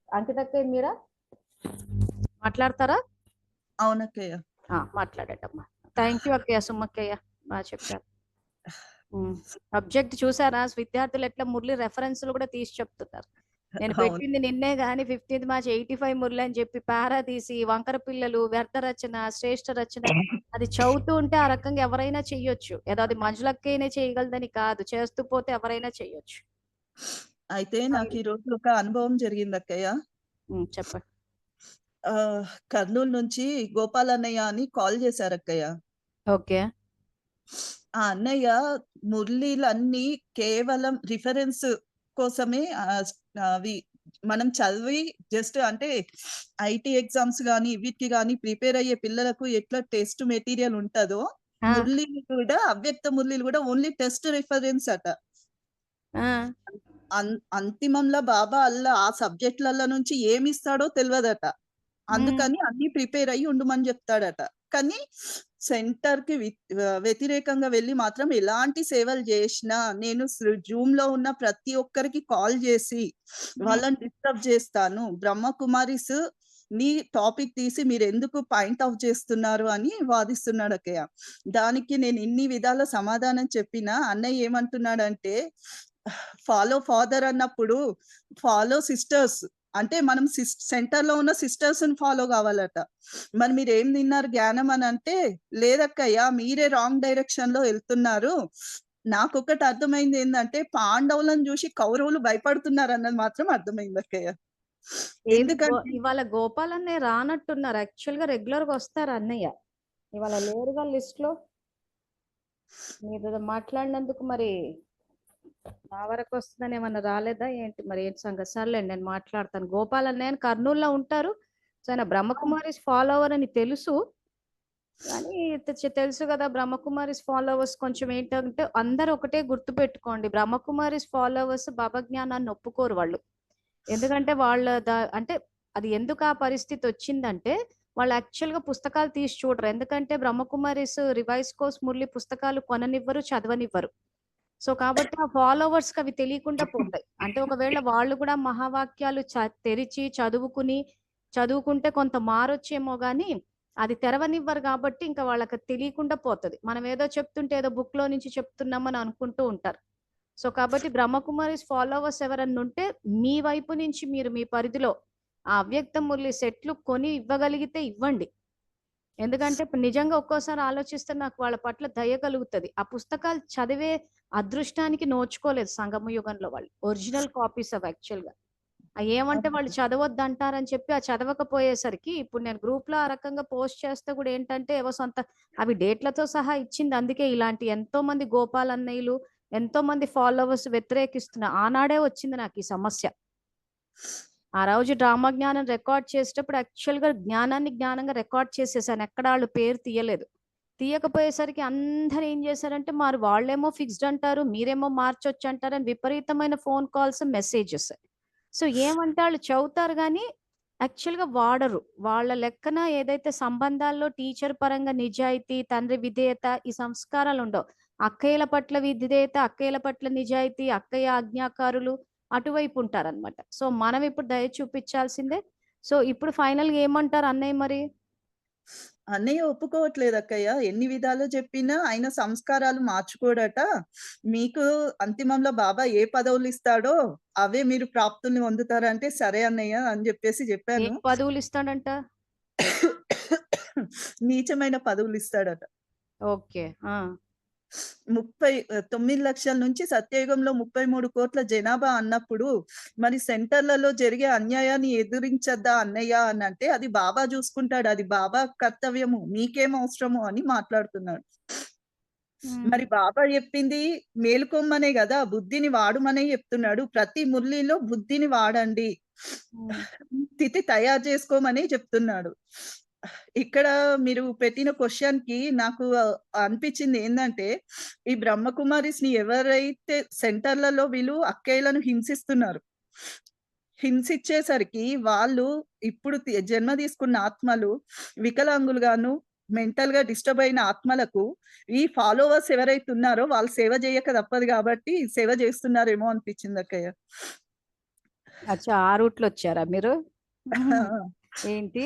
అంకితక్కయ్య, మీరా మాట్లాడతారా? అవునక్కయ్య, మాట్లాడటమ్మా. థ్యాంక్ యూ అక్కయ్య. సుమ్మక్కయ్య బాగా చెప్పారు. సబ్జెక్ట్ చూసారా? విద్యార్థులు ఎట్లా మురళి రెఫరెన్స్లు కూడా తీసి చెప్తున్నారు. నేను పెట్టింది నిన్నే గానీ 15th March 85 మురళి అని చెప్పి పారా తీసి వంకర పిల్లలు వ్యర్థ రచన శ్రేష్ట రచన అది చదువుతూ ఉంటే ఆ రకంగా ఎవరైనా చెయ్యొచ్చు. ఏదో అది మంజులక్కైనా చేయగలదని కాదు, చేస్తూ పోతే ఎవరైనా చెయ్యొచ్చు. అయితే నాకు ఈ రోజు ఒక అనుభవం జరిగింది అక్కయ్య. చెప్పండి. కర్నూలు నుంచి గోపాల్ అన్నయ్య అని కాల్ చేశారు అక్కయ్య. ఓకే. ఆ అన్నయ్య మురళీలన్నీ కేవలం రిఫరెన్స్ కోసమే అవి మనం చదివి జస్ట్ అంటే ఐటీ ఎగ్జామ్స్ గానీ వీటికి గానీ ప్రిపేర్ అయ్యే పిల్లలకు ఎట్లా టెస్ట్ మెటీరియల్ ఉంటుందో, మురళీలు కూడా అవ్యక్త మురళీలు కూడా ఓన్లీ టెస్ట్ రిఫరెన్స్ అట. అంతిమంలో బాబా అల్లా ఆ సబ్జెక్టులలో నుంచి ఏమి ఇస్తాడో తెలియదట. అందుకని అన్ని ప్రిపేర్ అయ్యి ఉండమని చెప్తాడట. కానీ సెంటర్ కి వ్యతిరేకంగా వెళ్ళి మాత్రం ఎలాంటి సేవలు చేసినా నేను జూమ్ లో ఉన్న ప్రతి ఒక్కరికి కాల్ చేసి వాళ్ళని డిస్టర్బ్ చేస్తాను. బ్రహ్మకుమారిస్ నీ టాపిక్ తీసి మీరు ఎందుకు పాయింట్ అవుట్ చేస్తున్నారు అని వాదిస్తున్నాడు అక్కయ్య. దానికి నేను ఇన్ని విధాల సమాధానం చెప్పినా అన్నయ్య ఏమంటున్నాడంటే, ఫాలో ఫాదర్ అన్నప్పుడు ఫాలో సిస్టర్స్ అంటే మనం సెంటర్ లో ఉన్న సిస్టర్స్ ని ఫాలో కావాలట. మరి మీరు ఏం తిన్నారు జ్ఞానం అని అంటే, లేదక్కయ్య మీరే రాంగ్ డైరెక్షన్ లో వెళ్తున్నారు. నాకొకటి అర్థమైంది ఏంటంటే, పాండవులను చూసి కౌరవులు భయపడుతున్నారు అన్నది మాత్రం అర్థమైంది అక్కయ్య. ఏది ఎందుకంటే ఇవాళ గోపాల్ అన్నయ్య రానట్టున్నారు. యాక్చువల్ గా రెగ్యులర్ గా వస్తారు అన్నయ్య. ఇవాళ లేరుగా లిస్ట్ లో. మీరు మాట్లాడినందుకు మరి నా వరకు వస్తుందని ఏమన్నా రాలేదా ఏంటి? మరి ఏంటి సంగతి? సర్లేండి, నేను మాట్లాడతాను. గోపాల్ అన్నయ్య అని కర్నూలులో ఉంటారు. సో ఆయన బ్రహ్మకుమారిస్ ఫాలోవర్ అని తెలుసు. కానీ తెలుసు కదా, బ్రహ్మకుమారిస్ ఫాలోవర్స్ కొంచెం ఏంటంటే అందరూ ఒకటే గుర్తు పెట్టుకోండి, బ్రహ్మకుమారిస్ ఫాలోవర్స్ బాబా జ్ఞానాన్ని ఒప్పుకోరు వాళ్ళు. ఎందుకంటే అంటే అది ఎందుకు ఆ పరిస్థితి వచ్చిందంటే వాళ్ళు యాక్చువల్ గా పుస్తకాలు తీసి చూడరు. ఎందుకంటే బ్రహ్మకుమారిస్ రివైజ్ కోర్స్ మురళి పుస్తకాలు కొననివ్వరు, చదవనివ్వరు. సో కాబట్టి ఆ ఫాలోవర్స్ కి అవి తెలియకుండా పోతాయి. అంటే ఒకవేళ వాళ్ళు కూడా మహావాక్యాలు తెరిచి చదువుకుంటే కొంత మారొచ్చేమో గానీ అది తెరవనివ్వరు కాబట్టి ఇంకా వాళ్ళకి తెలియకుండా పోతది. మనం ఏదో చెప్తుంటే ఏదో బుక్ లో నుంచి చెప్తున్నామని అనుకుంటూ ఉంటారు. సో కాబట్టి బ్రహ్మకుమారిస్ ఫాలోవర్స్ ఎవరన్నా ఉంటే మీ వైపు నుంచి మీరు మీ పరిధిలో ఆ అవ్యక్త మురళి సెట్లు కొని ఇవ్వగలిగితే ఇవ్వండి. ఎందుకంటే ఇప్పుడు నిజంగా ఒక్కోసారి ఆలోచిస్తే నాకు వాళ్ళ పట్ల దయ కలుగుతుంది. ఆ పుస్తకాలు చదివే అదృష్టానికి నోచుకోలేదు సంగమ యుగంలో వాళ్ళు. ఒరిజినల్ కాపీస్ అవి యాక్చువల్ గా. ఏమంటే వాళ్ళు చదవద్దు అంటారని చెప్పి ఆ చదవకపోయేసరికి ఇప్పుడు నేను గ్రూప్ లో ఆ రకంగా పోస్ట్ చేస్తే కూడా ఏంటంటే ఏవో సొంత అవి డేట్లతో సహా ఇచ్చింది. అందుకే ఇలాంటి ఎంతో మంది గోపాల్ అన్నయ్యలు, ఎంతో మంది ఫాలోవర్స్ వ్యతిరేకిస్తున్నారు. ఆనాడే వచ్చింది నాకు ఈ సమస్య. ఆ రోజు డ్రామా జ్ఞానం రికార్డ్ చేసేటప్పుడు యాక్చువల్ గా జ్ఞానంగా రికార్డ్ చేసేసాను. ఎక్కడ వాళ్ళు పేరు తీయలేదు. తీయకపోయేసరికి అందరు ఏం చేశారంటే మరి వాళ్ళేమో ఫిక్స్డ్ అంటారు, మీరేమో మార్చొచ్చు అంటారని విపరీతమైన ఫోన్ కాల్స్, మెసేజెస్. సో ఏమంటే వాళ్ళు చదువుతారు కానీ యాక్చువల్ గా వాడరు. వాళ్ళ లెక్కన ఏదైతే సంబంధాల్లో టీచర్ పరంగా నిజాయితీ, తండ్రి విధేయత, ఈ సంస్కారాలు ఉండవు. అక్కయ్యల పట్ల విధేయత, అక్కయ్యల పట్ల నిజాయితీ, అక్కయ్య ఆజ్ఞాకారులు అటువైపు ఉంటారన్నమాట. సో మనం ఇప్పుడు దయ చూపించాల్సిందే. సో ఇప్పుడు ఫైనల్ గా ఏమంటారు అన్నయ్య మరి? అన్నయ్య ఒప్పుకోవట్లేదు అక్కయ్య. ఎన్ని విధాలు చెప్పినా ఆయన సంస్కారాలు మార్చుకోడట. మీకు అంతిమంలో బాబా ఏ పదవులు ఇస్తాడో అవే మీరు ప్రాప్తుల్ని పొందుతారంటే, సరే అన్నయ్య అని చెప్పేసి ఏం చెప్పాను. పదవులు ఇస్తాడంట? నీచమైన పదవులు ఇస్తాడట. ఓకే. 9 లక్షల నుంచి సత్యయుగంలో 33 కోట్ల జనాభా అన్నప్పుడు మరి సెంటర్లలో జరిగే అన్యాయాన్ని ఎదిరించద్దా అన్నయ్య అని అంటే, అది బాబా చూసుకుంటాడు, అది బాబా కర్తవ్యము, మీకేం అవసరము అని మాట్లాడుతున్నాడు. మరి బాబా చెప్పింది మేలుకొమ్మనే కదా, బుద్ధిని వాడుమనే చెప్తున్నాడు. ప్రతి మురళిలో బుద్ధిని వాడండి, స్థితి తయారు చేసుకోమని చెప్తున్నాడు. ఇక్కడ మీరు పెట్టిన క్వశ్చన్ కి నాకు అనిపించింది ఏందంటే, ఈ బ్రహ్మకుమారిస్ ని ఎవరైతే సెంటర్లలో వీళ్ళు అక్కయ్యలను హింసిస్తున్నారు, హింసించేసరికి వాళ్ళు ఇప్పుడు జన్మ తీసుకున్న ఆత్మలు వికలాంగులుగాను, మెంటల్ గా డిస్టర్బ్ అయిన ఆత్మలకు ఈ ఫాలోవర్స్ ఎవరైతే ఉన్నారో వాళ్ళు సేవ చేయక తప్పదు కాబట్టి సేవ చేస్తున్నారేమో అనిపించింది అక్కయ్య. అచ్చా, ఆ రూట్ లో వచ్చారా మీరు? ఏంటి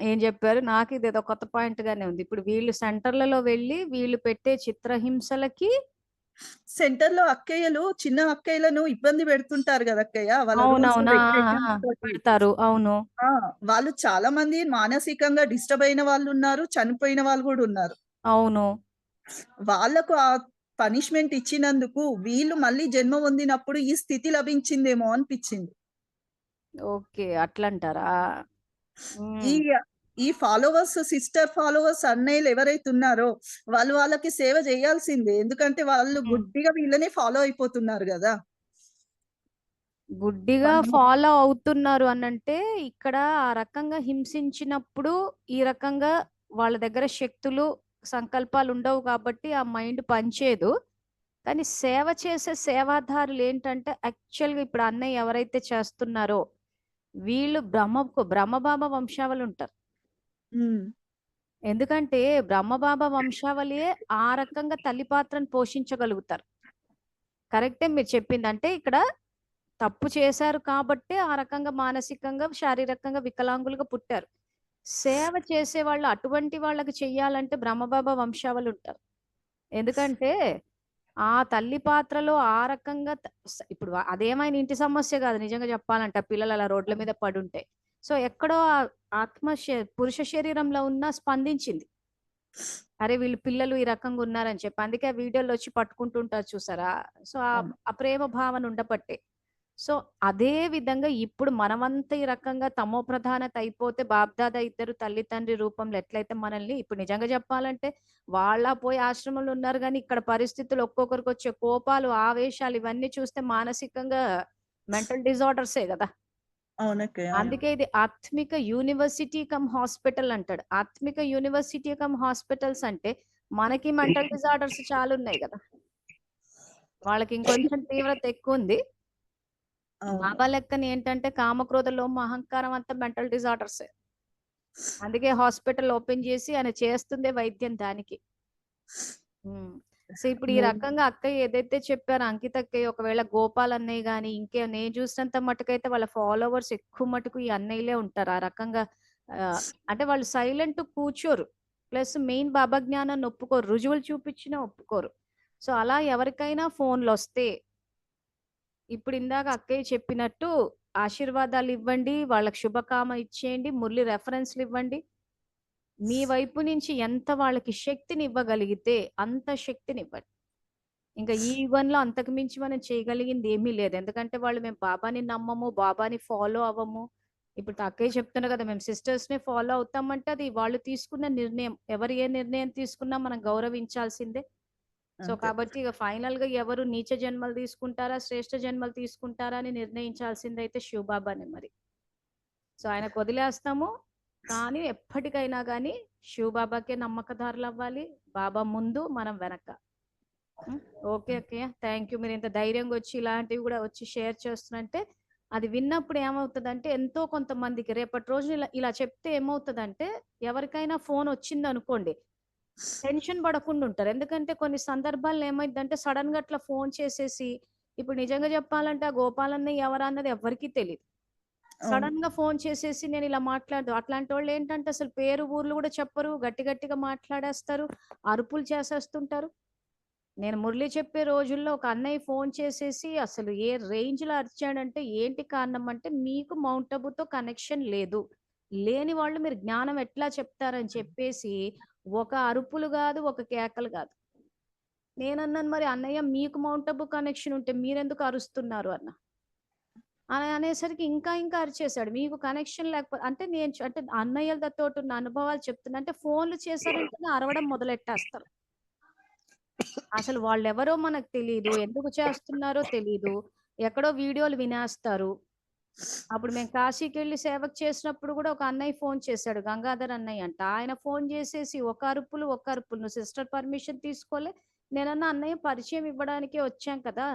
ఏం చెప్పారు? నాకు ఇదేదో కొత్త పాయింట్ గానే ఉంది. ఇప్పుడు వీళ్ళు సెంటర్లలో వెళ్ళి వీళ్ళు పెట్టే చిత్రహింసలకి సెంటర్ లో అక్కయ్యలు చిన్న అక్కయ్యలను ఇబ్బంది పెడుతుంటారు కదా అక్కయ్య, వాళ్ళ రూల్స్ అవునవునా రెగ్యులేషన్స్ తోటి. పెడతారు. అవును. వాళ్ళు చాలా మంది మానసికంగా డిస్టర్బ్ అయిన వాళ్ళు ఉన్నారు, చనిపోయిన వాళ్ళు కూడా ఉన్నారు. అవును. వాళ్ళకు ఆ పనిష్మెంట్ ఇచ్చినందుకు వీళ్ళు మళ్ళీ జన్మ పొందినప్పుడు ఈ స్థితి లభించిందేమో అనిపించింది. ఓకే, అట్లంటారా? ఈ ఈ ఫాలోవర్స్, సిస్టర్ ఫాలోవర్స్, అన్నయ్యలు ఎవరైతే ఉన్నారో వాళ్ళు వాళ్ళకి సేవ చేయాల్సిందే. ఎందుకంటే వాళ్ళు గుడ్డిగా వీళ్ళనే ఫాలో అయిపోతున్నారు కదా. గుడ్డిగా ఫాలో అవుతున్నారు అనంటే ఇక్కడ ఆ రకంగా హింసించినప్పుడు ఈ రకంగా వాళ్ళ దగ్గర శక్తులు, సంకల్పాలు ఉండవు కాబట్టి ఆ మైండ్ పనిచేయదు. కానీ సేవ చేసే సేవాదారులు ఏంటంటే యాక్చువల్గా ఇప్పుడు అన్నయ్య ఎవరైతే చేస్తున్నారో వీళ్ళు బ్రహ్మబాబా వంశావళి ఉంటారు. ఎందుకంటే బ్రహ్మబాబా వంశావళియే ఆ రకంగా తల్లి పాత్రను పోషించగలుగుతారు. కరెక్టే మీరు చెప్పింది. అంటే ఇక్కడ తప్పు చేశారు కాబట్టి ఆ రకంగా మానసికంగా, శారీరకంగా వికలాంగులుగా పుట్టారు. సేవ చేసే వాళ్ళు అటువంటి వాళ్ళకి చెయ్యాలంటే బ్రహ్మబాబా వంశావళి ఉంటారు. ఎందుకంటే ఆ తల్లి పాత్రలో ఆ రకంగా ఇప్పుడు అదేమైనా ఇంటి సమస్య కాదు నిజంగా చెప్పాలంటే, పిల్లలు అలా రోడ్ల మీద పడుంటే. సో ఎక్కడో ఆత్మ పురుష శరీరంలో ఉన్న స్పందించింది, అరే వీళ్ళు పిల్లలు ఈ రకంగా ఉన్నారని చెప్పి. అందుకే ఆ వీడియోలో వచ్చి పట్టుకుంటుంటారు చూసారా. సో ఆ ప్రేమ భావన ఉండబట్టే. సో, అదే విధంగా ఇప్పుడు మనమంతా ఈ రకంగా తమో ప్రధానత అయిపోతే బాప్దాదా ఇద్దరు తల్లి, తండ్రి రూపంలో ఎట్లయితే మనల్ని ఇప్పుడు నిజంగా చెప్పాలంటే వాళ్ళ పోయి ఆశ్రమంలో ఉన్నారు గానీ, ఇక్కడ పరిస్థితులు ఒక్కొక్కరికొచ్చే కోపాలు, ఆవేశాలు ఇవన్నీ చూస్తే మానసికంగా మెంటల్ డిజార్డర్సే గదా! అవునక్కయ్య. అవును. అందుకే ఇది ఆత్మిక యూనివర్సిటీ కమ్ హాస్పిటల్ అంటాడు. ఆత్మిక యూనివర్సిటీ కమ్ హాస్పిటల్స్ అంటే మనకి మెంటల్ డిజార్డర్స్ చాలున్నాయి గదా! వాళ్ళకి ఇంకొంచెం తీవ్రత ఎక్కువుంది. అవును. బాబా లెక్కన ఏంటంటే కామక్రోధ లోమ అహంకారం అంతా మెంటల్ డిజార్డర్సే. అందుకే హాస్పిటల్ ఓపెన్ చేసి ఆయన చేస్తుందే వైద్యం దానికి. హ్మ్. సో, ఇప్పుడు ఈ నేను రకంగా అక్కయ్య ఏదైతే చెప్పారో అంకిత అక్కయ్య ఒకవేళ గోపాల్ అన్నయ్య గాని, నేను చూసినంత మట్టుకైతే వాళ్ళ ఫాలోవర్స్ ఎక్కువ మటుకు ఈ అన్నయ్యలే ఉంటారు. ఆ రకంగా ఆహ్, అంటే వాళ్ళు సైలెంట్ కూర్చోరు. ప్లస్ మెయిన్ బాబా జ్ఞానాన్ని ఒప్పుకోరు. రుజువులు చూపించినా ఒప్పుకోరు. సో, అలా ఎవరికైనా ఫోన్‌లొస్తే ఇప్పుడు ఇందాక అక్కయ్య చెప్పినట్టు ఆశీర్వాదాలివ్వండి, వాళ్ళకి శుభకామ ఇచ్చేయండి, మురళి రెఫరెన్స్‌లివ్వండి. మీ వైపు నుంచి ఎంత వాళ్ళకి శక్తినివ్వగలిగితే అంత శక్తినివ్వండి. ఇంకా ఈ యుగంలో అంతకు మించి మనం చేయగలిగింది ఏమీ లేదు. ఎందుకంటే వాళ్ళు మేము బాబాని నమ్మము, బాబాని ఫాలో అవ్వము. ఇప్పుడు అక్కయ్య చెప్తున్నారు కదా! మేము సిస్టర్స్‌నే ఫాలో అవుతామంటే అది వాళ్ళు తీసుకున్న నిర్ణయం. ఎవరు ఏ నిర్ణయం తీసుకున్నా మనం గౌరవించాల్సిందే. సో, అంతే. కాబట్టి ఇగ ఫైనల్‌గా ఎవరు నీచ జన్మలు తీసుకుంటారా? శ్రేష్ఠ జన్మలు తీసుకుంటారా? అని నిర్ణయించాల్సిందైతే శివబాబానే మరి. సో, ఆయనకు వదిలేస్తాము. కానీ ఎప్పటికైనా గాని శివబాబాకే నమ్మకదారులవ్వాలి. బాబా ముందు, మనం వెనక. హ్మ్. ఓకే అక్కయ్య. Thank you. మీరింత ధైర్యంగా వచ్చి ఇలాంటివి గూడా వచ్చి షేర్ చేస్తున్నంటే, అది విన్నప్పుడు ఏమవుతదంటే ఎంతో కొంతమందికి రేపటి రోజున ఇలా ఇలా చెప్తే ఏమవుతదంటే, ఎవరికైనా ఫోనొచ్చిందనుకోండి టెన్షన్ పడకుండా ఉంటారు. ఎందుకంటే కొన్ని సందర్భాల్లో ఏమైద్దంటే సడెన్‌గా అట్లా ఫోన్ చేసేసి ఇప్పుడు నిజంగా చెప్పాలంటే ఆ గోపాలన్నయ్య ఎవరా అన్నది ఎవ్వరికీ తెలీదు. అవును. సడెన్‌గా ఫోన్ చేసేసి నేను ఇలా మాట్లాడదు అట్లాంటోళ్ళు ఏంటంటే అసలు పేరు, ఊర్లు కూడా చెప్పరు. గట్టి గట్టిగా మాట్లాడేస్తారు. అరుపులు చేసేస్తుంటారు. నేను మురళి చెప్పే రోజుల్లో ఒక అన్నయ్య ఫోన్ చేసేసి అసలు ఏ రేంజ్‌లో అరిచాడంటే ఏంటి కారణం అంటే మీకు మౌంట్ అబూతో కనెక్షన్ లేదు. లేని వాళ్ళు మీరు జ్ఞానం ఎట్లా చెప్తారని చెప్పేసి ఒక అరుపులు గాదు, ఒక కేకలు గాదు. నేనన్నాను మరి అన్నయ్య మీకు మౌంట్ అబూ కనెక్షన్ ఉంటే మీరెందుకు అరుస్తున్నారు అన్నా. అలా అనేసరికి ఇంకా ఇంకా అరిచేసాడు. మీకు కనెక్షన్ లేకపోతే అంటే నేను అంటే అన్నయ్యలతోటున్న అనుభవాలు చెప్తున్నా. అంటే ఫోన్‌లు చేశారంటేనే అరవడం మొదలెట్టేస్తారు. అసలు వాళ్ళెవరో మనకు తెలీదు. ఎందుకు చేస్తున్నారో తెలీదు. ఎక్కడో వీడియోలు వినేస్తారు. అప్పుడు మేము కాశీకెళ్ళి సేవకు చేసినప్పుడు గూడా ఒక అన్నయ్య ఫోన్ చేశాడు. గంగాధర్ అన్నయ్య అంట. ఆయన ఫోన్ జేసేసి ఒక అరుపులు, ఒక అరుపులు. "నువ్వు సిస్టర్ పర్మిషన్ తీసుకోలే." నేనన్నా, "అన్నయ్య పరిచయం ఇవ్వడానికే వచ్చాం కదా!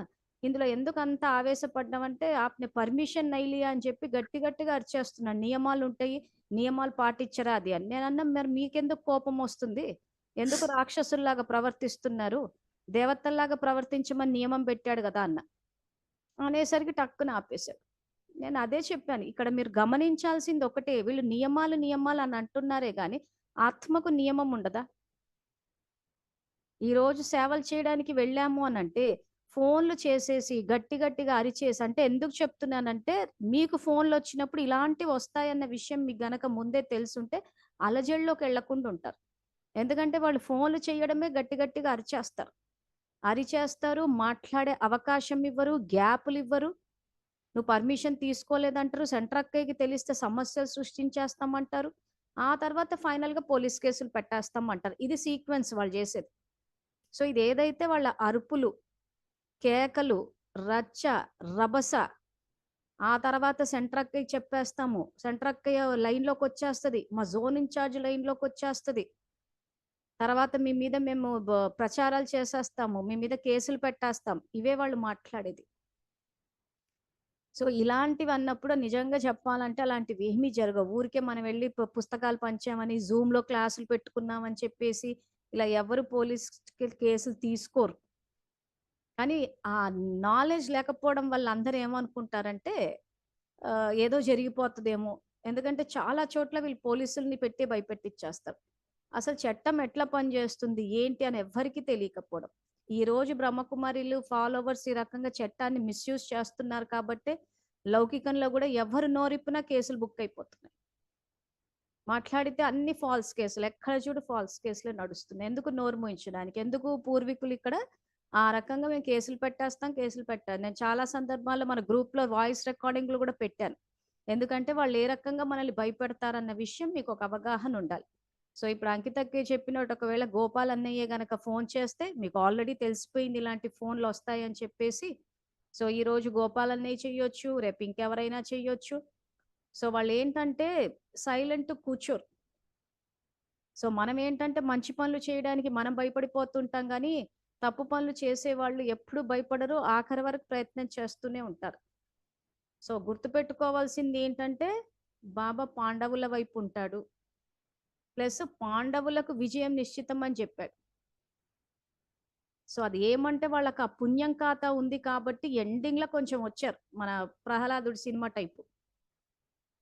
ఇందులో ఎందుకంత ఆవేశపడ్డావంటే, ఆప్‌నే పర్మిషన్ నహీ లియా" అని చెప్పి గట్టి గట్టిగా అరిచేస్తున్నాడు. నియమాలుంటాయి. నియమాలు పాటిచ్చరా అది అని. నేనన్నా, "మరి మీకెందుకు కోపమొస్తుంది? ఎందుకు రాక్షసుల్లాగా ప్రవర్తిస్తున్నారు? దేవతల్లాగా ప్రవర్తించమని నియమం పెట్టాడు గదా!" అన్నా. అనేసరికి టక్కున ఆపేశాడు. నేను అదే చెప్పాను. ఇక్కడ మీరు గమనించాల్సింది ఒకటే. వీళ్ళు నియమాలు, నియమాలు అని అంటున్నారే గాని, ఆత్మకు నియమం ఉండదా? ఈరోజు సేవలు చేయడానికి వెళ్ళాము అనంటే, ఫోన్‌లు చేసేసి, గట్టి గట్టిగా అరిచేసి అంటే ఎందుకు చెప్తున్నానంటే, మీకు ఫోన్‌లొచ్చినప్పుడు ఇలాంటివొస్తాయన్న విషయం మీకు గనక ముందే తెలిసుంటే, అలజడిలోకెళ్ళకుండా ఉంటారు. ఎందుకంటే వాళ్ళు ఫోన్‌లు చేయడమే గట్టి గట్టిగా అరిచేస్తారు. అరిచేస్తారు, మాట్లాడే అవకాశం ఇవ్వరు, గ్యాపులివ్వరు. నువ్వు పర్మిషన్ తీసుకోలేదంటారు. సెంటర్ అక్కయ్యకి తెలిస్తే సమస్యలు సృష్టించేస్తామంటారు. ఆ తర్వాత ఫైనల్‌గా పోలీస్ కేసులు పెట్టేస్తాం అంటారు. ఇది సీక్వెన్స్ వాళ్ళు జేసేది. సో, ఇదేదైతే వాళ్ళ అరుపులు, కేకలు, రచ్చ, రభస ఆ తర్వాత సెంటర్ అక్కయ్యకి చెప్పేస్తాము. సెంటర్ అక్కయ్య లైన్‌లోకొచ్చేస్తది. మా జోన్ ఇన్‌చార్జ్ లైన్‌లోకొచ్చేస్తది. తర్వాత మీ మీద మేము ప్రచారాలు చేసేస్తాము. మీ మీద కేసులు పెట్టేస్తాం. ఇవే వాళ్ళు మాట్లాడేది. సో, ఇలాంటివన్నప్పుడు నిజంగా చెప్పాలంటే అలాంటివేమీ జరగవు. ఊరికే మనం వెళ్లి పుస్తకాలు పంచామని, జూమ్‌లో క్లాసులు పెట్టుకున్నామని చెప్పేసి, ఇలా ఎవరు పోలీస్‌కి కేసులు తీసుకోరు. కానీ ఆ నాలెడ్జ్ లేకపోవడం వల్ల అందరూ ఏమనుకుంటారంటే ఏదో జరిగిపోతదేమో. ఎందుకంటే చాలా చోట్ల వీళ్ళు పోలీసుల్ని పెట్టి భయపెట్టిచ్చేస్తారు. అసలు చట్టం ఎట్లా పనిచేస్తుంది? ఏంటి? అని ఎవ్వరికీ తెలియకపోవడం. ఈరోజు బ్రహ్మకుమారిలు ఫాలోవర్స్ ఈ రకంగా చట్టాన్ని మిస్‌యూజ్ చేస్తున్నారు కాబట్టే లౌకికంలో గూడా ఎవరు నోరిప్పినా కేసులు బుక్ అయిపోతున్నాయి. మాట్లాడితే అన్ని ఫాల్స్ కేసులు. ఎక్కడ చూడు ఫాల్స్ కేసులే నడుస్తున్నాయి. ఎందుకు నోరు మూయించడానికి? ఎందుకు పూర్వీకులు ఇక్కడ ఆ రకంగా మేము కేసులు పెట్టేస్తాం, కేసులు పెట్టాను. నేను చాలా సందర్భాల్లో మన గ్రూప్‌లో వాయిస్ రికార్డింగ్‌లు గూడా పెట్టాను. ఎందుకంటే వాళ్ళు ఏ రకంగా మనల్ని భయపెడతారన్న విషయం మీకొక అవగాహన ఉండాలి. సో, ఇప్పుడు అంకితకి చెప్పినట్టు ఒకవేళ గోపాల్ అన్నయ్య గనక ఫోను చేస్తే మీకు ఆల్రెడీ తెలిసిపోయింది ఇలాంటి ఫోన్‌లొస్తాయని చెప్పేసి. సో, ఈరోజు గోపాల్ అన్నయ్య చెయ్యొచ్చు, రేపు ఇంకెవరైనా చెయ్యొచ్చు. సో, వాళ్ళేంటంటే సైలెంట్ కూర్చోరు. సో, మనమేంటంటే మంచి పనులు చేయడానికి మనం భయపడిపోతుంటాం గానీ, తప్పు పనులు చేసేవాళ్ళు ఎప్పుడు భయపడరు. ఆఖరి వరకు ప్రయత్నం చేస్తూనే ఉంటారు. సో, గుర్తుపెట్టుకోవాల్సిందేంటంటే బాబా పాండవుల వైపు ఉంటాడు. ప్లస్ పాండవులకు విజయం నిశ్చితం అని చెప్పాడు. సో, అది ఏమంటే వాళ్ళకి ఆ పుణ్యం ఖాతా ఉంది కాబట్టి ఎండింగ్‌లో కొంచెం వచ్చారు. మన 'ప్రహ్లాదుడు' సినిమా టైపు.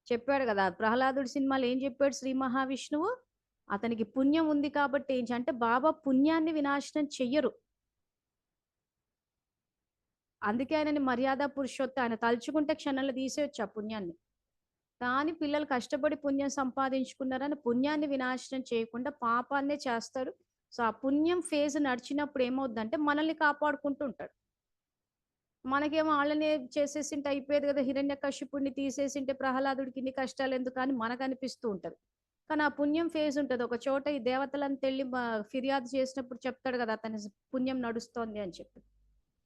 చెప్పాడు గదా! 'ప్రహ్లాదుడు' సినిమాలో ఏం చెప్పాడు శ్రీ మహావిష్ణువు? అతనికి పుణ్యం ఉంది కాబట్టి అంటే బాబా పుణ్యాన్ని వినాశనం చెయ్యరు. అందుకే ఆయనని మర్యాద పురుషోత్తం. ఆయన తలుచుకుంటే క్షణంలో తీసేయొచ్చు ఆ పుణ్యాన్ని. కానీ పిల్లలు కష్టపడి పుణ్యం సంపాదించుకున్నారని పుణ్యాన్ని వినాశనం చేయకుండా పాపాన్నే చేస్తాడు. సో, ఆ పుణ్యం ఫేజ్ నడిచినప్పుడు ఏమవుద్దంటే మనల్ని కాపాడుకుంటూ ఉంటాడు. మనకేమో ఆళ్ళనే చేసేసింటే అయిపోయేది గదా! హిరణ్యకశిపుడిని తీసేసింటే ప్రహ్లాదుడికి ఇన్ని కష్టాలెందుకు అని మనకనిపిస్తూ ఉంటది. కానీ ఆ పుణ్యం ఫేజ్ ఉంటది. ఒక చోట ఈ దేవతలంతెళ్లి ఫిర్యాదు చేసినప్పుడు చెప్తాడు గదా! అతని పుణ్యం నడుస్తోంది అని చెప్పి.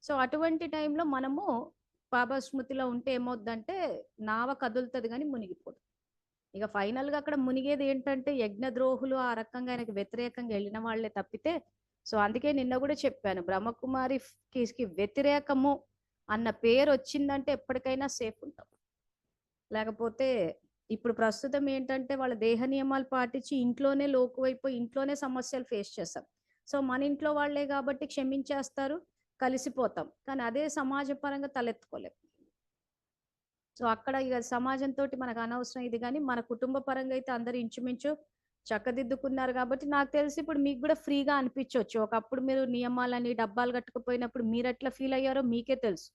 సో, అటువంటి టైంలో మనము బాబా స్మృతిలో ఉంటే ఏమవుద్దంటే నావ కదులుతది గానీ మునిగిపోదు. ఇక ఫైనల్‌గా అక్కడ మునిగేదేంటంటే యజ్ఞద్రోహులు ఆ రకంగా ఆయనకి వ్యతిరేకంగా ఎళ్ళిన వాళ్ళే తప్పితే సో, అందుకే నిన్న గూడా చెప్పాను. బ్రహ్మకుమారికి వ్యతిరేకము అన్న పేరొచ్చిందంటే ఎప్పటికైనా సేఫ్ ఉంటాం. లేకపోతే ఇప్పుడు ప్రస్తుతం ఏంటంటే వాళ్ళ దేహ నియమాలు పాటించి ఇంట్లోనే లోకువైపోయి ఇంట్లోనే సమస్యలు ఫేస్ చేస్తాం. సో, మన ఇంట్లో వాళ్ళే గాబట్టి క్షమించేస్తారు, కలిసిపోతాం. కానీ అదే సమాజ పరంగా తలెత్తుకోలేం. సో, అక్కడ ఇగ సమాజంతోటి మనకు అనవసరం ఇది గానీ, మన కుటుంబ పరంగా అయితే అందరూ ఇంచుమించు చక్కదిద్దుకున్నారు గాబట్టి, నాకు తెలిసి ఇప్పుడు మీకు గూడా ఫ్రీగా అనిపిచ్చొచ్చు. ఒకప్పుడు మీరు నియమాలని, డబ్బాలు గట్టుకుపోయినప్పుడు మీరెట్లా ఫీలయ్యారో మీకే తెలుసు.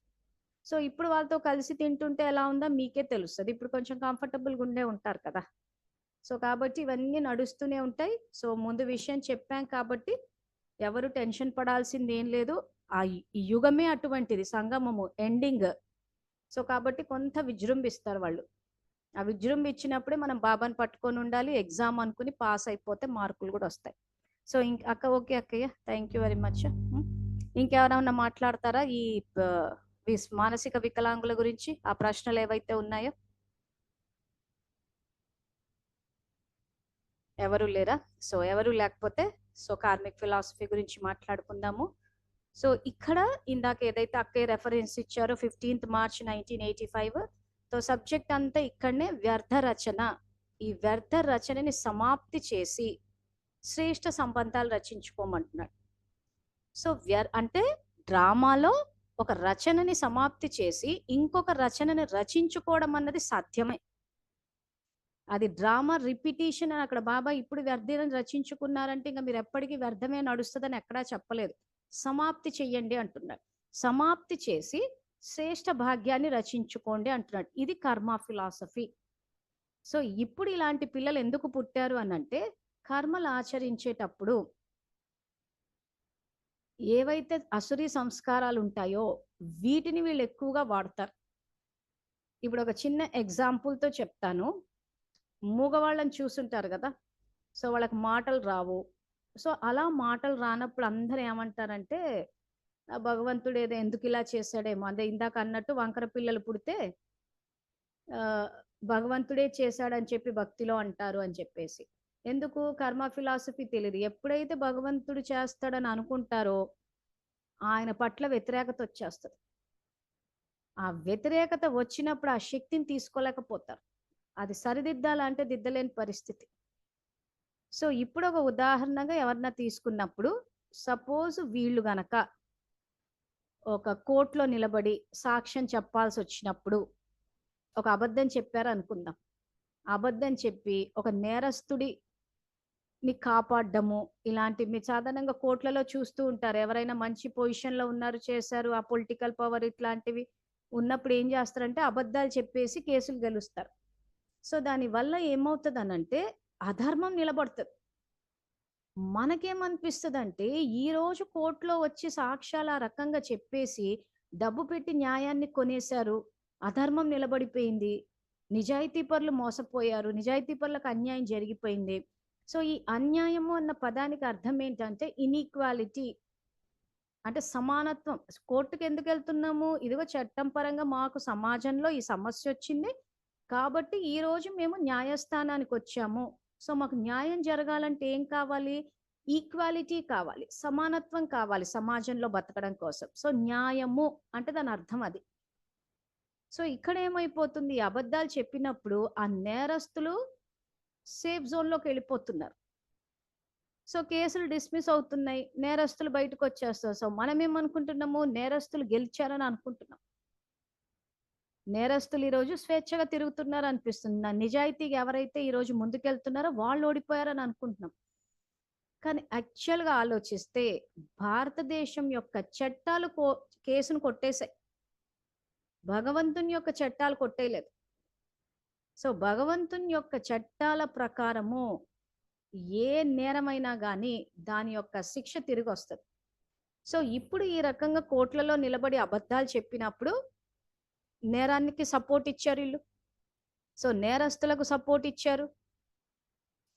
సో, ఇప్పుడు వాళ్ళతో కలిసి తింటుంటే ఎలా ఉందో మీకే తెలుస్తది. ఇప్పుడు కొంచెం కంఫర్టబుల్‌గా ఉండే ఉంటారు కదా! సో, కాబట్టి ఇవన్నీ నడుస్తూనే ఉంటాయి. సో, ముందు విషయం చెప్పాం కాబట్టి, ఎవరు టెన్షన్ పడాల్సిందేం లేదు. ఈ యుగమే అటువంటిది సంగమము ఎండింగ్. సో, కాబట్టి కొంత విజృంభిస్తారు వాళ్ళు. ఆ విజృంభించినప్పుడే మనం బాబాని పట్టుకొనుండాలి. ఎగ్జామ్ అనుకుని పాస్ అయిపోతే మార్కులు గూడా ఒస్తాయి. సో, ఓకే అక్కయ్య. Thank you very much. హ్మ్. ఇంకెవరైనా మాట్లాడతారా? ఈ ప మానసిక వికలాంగుల గురించి ఆ ప్రశ్నలేవైతే ఉన్నాయో? ఎవరు లేరా? సో, ఎవరు లేకపోతే కార్మిక్ ఫిలాసఫీ గురించి మాట్లాడుకుందాము. సో, ఇక్కడ ఇందాక ఏదైతే అక్కయ్య రెఫరెన్స్ ఇచ్చారో 15థ్ మార్చ్ 1985 సబ్జెక్ట్ అంతా ఇక్కడనే వ్యర్థ రచన. ఈ వ్యర్థ రచనని సమాప్తి చేసి శ్రేష్ఠ సంబంధాలు రచించుకోమంటున్నాడు. సో, అంటే డ్రామాలో ఒక రచనని సమాప్తి చేసి ఇంకొక రచనని రచించుకోవడం అన్నది సాధ్యమే. అది డ్రామా రిపిటీషన్ అని అక్కడ బాబా ఇప్పుడు వ్యర్థాన్ని రచించుకున్నారంటే ఇంక మీరెప్పటికి వ్యర్థమే నడుస్తదని ఎక్కడా చెప్పలేదు. సమాప్తి చెయ్యండి అంటున్నాడు. సమాప్తి చేసి శ్రేష్ఠ భాగ్యాన్ని రచించుకోండి అంటున్నాడు. ఇది కర్మ ఫిలాసఫీ. సో, ఇప్పుడు ఇలాంటి పిల్లలు ఎందుకు పుట్టారు అనంటే కర్మలు ఆచరించేటప్పుడు ఏవైతే అసురీ సంస్కారాలుంటాయో వీటిని వీళ్ళు ఎక్కువగా వాడతారు. ఇప్పుడు ఒక చిన్న ఎగ్జాంపుల్‌తో చెప్తాను. మూగవాళ్ళని చూసుంటారు గదా! సో, వాళ్ళకి మాటలు రావు. సో, అలా మాటలు రానప్పుడు అందరూ ఏమంటారంటే, భగవంతుడేదో ఎందుకిలా చేశాడేమో! అదే ఇందాక అన్నట్టు వంకర పిల్లలు పుడితే ఆహ్, భగవంతుడే చేశాడని చెప్పి భక్తిలో అంటారు అని చెప్పేసి. ఎందుకు? కర్మ ఫిలాసఫీ తెలీదు. ఎప్పుడైతే భగవంతుడు చేస్తాడని అనుకుంటారో, ఆయన పట్ల వ్యతిరేకత వచ్చేస్తది. ఆ వ్యతిరేకత వచ్చినప్పుడు ఆ శక్తిని తీసుకోలేకపోతారు. అది సరిదిద్దాలంటే దిద్దలేని పరిస్థితి. సో, ఇప్పుడొక ఉదాహరణగా ఎవరన్నా తీసుకున్నప్పుడు, సపోజ్ వీళ్ళు గనక ఒక కోర్ట్‌లో నిలబడి సాక్ష్యం చెప్పాల్సొచ్చినప్పుడు, ఒక అబద్ధం చెప్పారనుకుందాం. అబద్ధం చెప్పి ఒక నేరస్తుడిని కాపాడ్డము, ఇలాంటివి మీరు సాధారణంగా కోర్ట్‌లలో చూస్తూ ఉంటారు. ఎవరైనా మంచి పొజిషన్‌లో ఉన్నారు, చేశారు, ఆ పొలిటికల్ పవర్ ఇట్లాంటివి ఉన్నప్పుడు ఏం చేస్తారంటే అబద్ధాలు చెప్పేసి కేసులు గెలుస్తారు. సో, దానివల్ల ఏమవుతదనంటే అధర్మం నిలబడతది. మనకేమనిపిస్తదంటే, ఈరోజు కోర్ట్‌లో వచ్చి సాక్ష్యాలు ఆ రకంగా చెప్పేసి, డబ్బు పెట్టి న్యాయాన్ని కొనేశారు. అధర్మం నిలబడిపోయింది. నిజాయితీ పరులు మోసపోయారు. నిజాయితీ పరులకు అన్యాయం జరిగిపోయింది. సో, ఈ అన్యాయము అన్న పదానికి అర్థం ఏంటంటే ఇనీక్వాలిటీ. అంటే సమానత్వం. కోర్టుకెందుకెళ్తున్నాము? ఇదిగో చట్టం పరంగా మాకు సమాజంలో ఈ సమస్యొచ్చింది. కాబట్టి ఈరోజు మేము న్యాయస్థానానికొచ్చాము. సో, మాకు న్యాయం జరగాలంటే ఏం కావాలి? ఈక్వాలిటీ కావాలి. సమానత్వం కావాలి సమాజంలో బతకడం కోసం. సో, న్యాయము అంటే దాని అర్థం అది. సో, ఇక్కడేమైపోతుంది? ఈ అబద్ధాలు చెప్పినప్పుడు ఆ నేరస్తులు సేఫ్ జోన్‌లోకెళ్ళిపోతున్నారు. సో, కేసులు డిస్మిస్ అవుతున్నాయి. నేరస్తులు బయటకొచ్చేస్తారు. సో, మనమేమనుకుంటున్నాము? నేరస్తులు గెలిచారని అనుకుంటున్నాం. నేరస్తులు ఈరోజు స్వేచ్ఛగా తిరుగుతున్నారనిపిస్తుంది. నిజాయితీగా ఎవరైతే ఈరోజు ముందుకెళ్తున్నారో వాళ్ళు ఓడిపోయారని అనుకుంటున్నాం. కానీ యాక్చువల్‌గా ఆలోచిస్తే భారతదేశం యొక్క చట్టాలు కేసును కొట్టేసాయి. భగవంతుని యొక్క చట్టాలు కొట్టేయలేదు. సో, భగవంతుని యొక్క చట్టాల ప్రకారము ఏ నేరమైనా గాని దాని యొక్క శిక్ష తిరిగొస్తది. సో, ఇప్పుడు ఈ రకంగా కోర్ట్‌లలో నిలబడి అబద్ధాలు చెప్పినప్పుడు నేరానికి సపోర్ట్ ఇచ్చారు ఈళ్ళు. సో, నేరస్తులకు సపోర్ట్ ఇచ్చారు.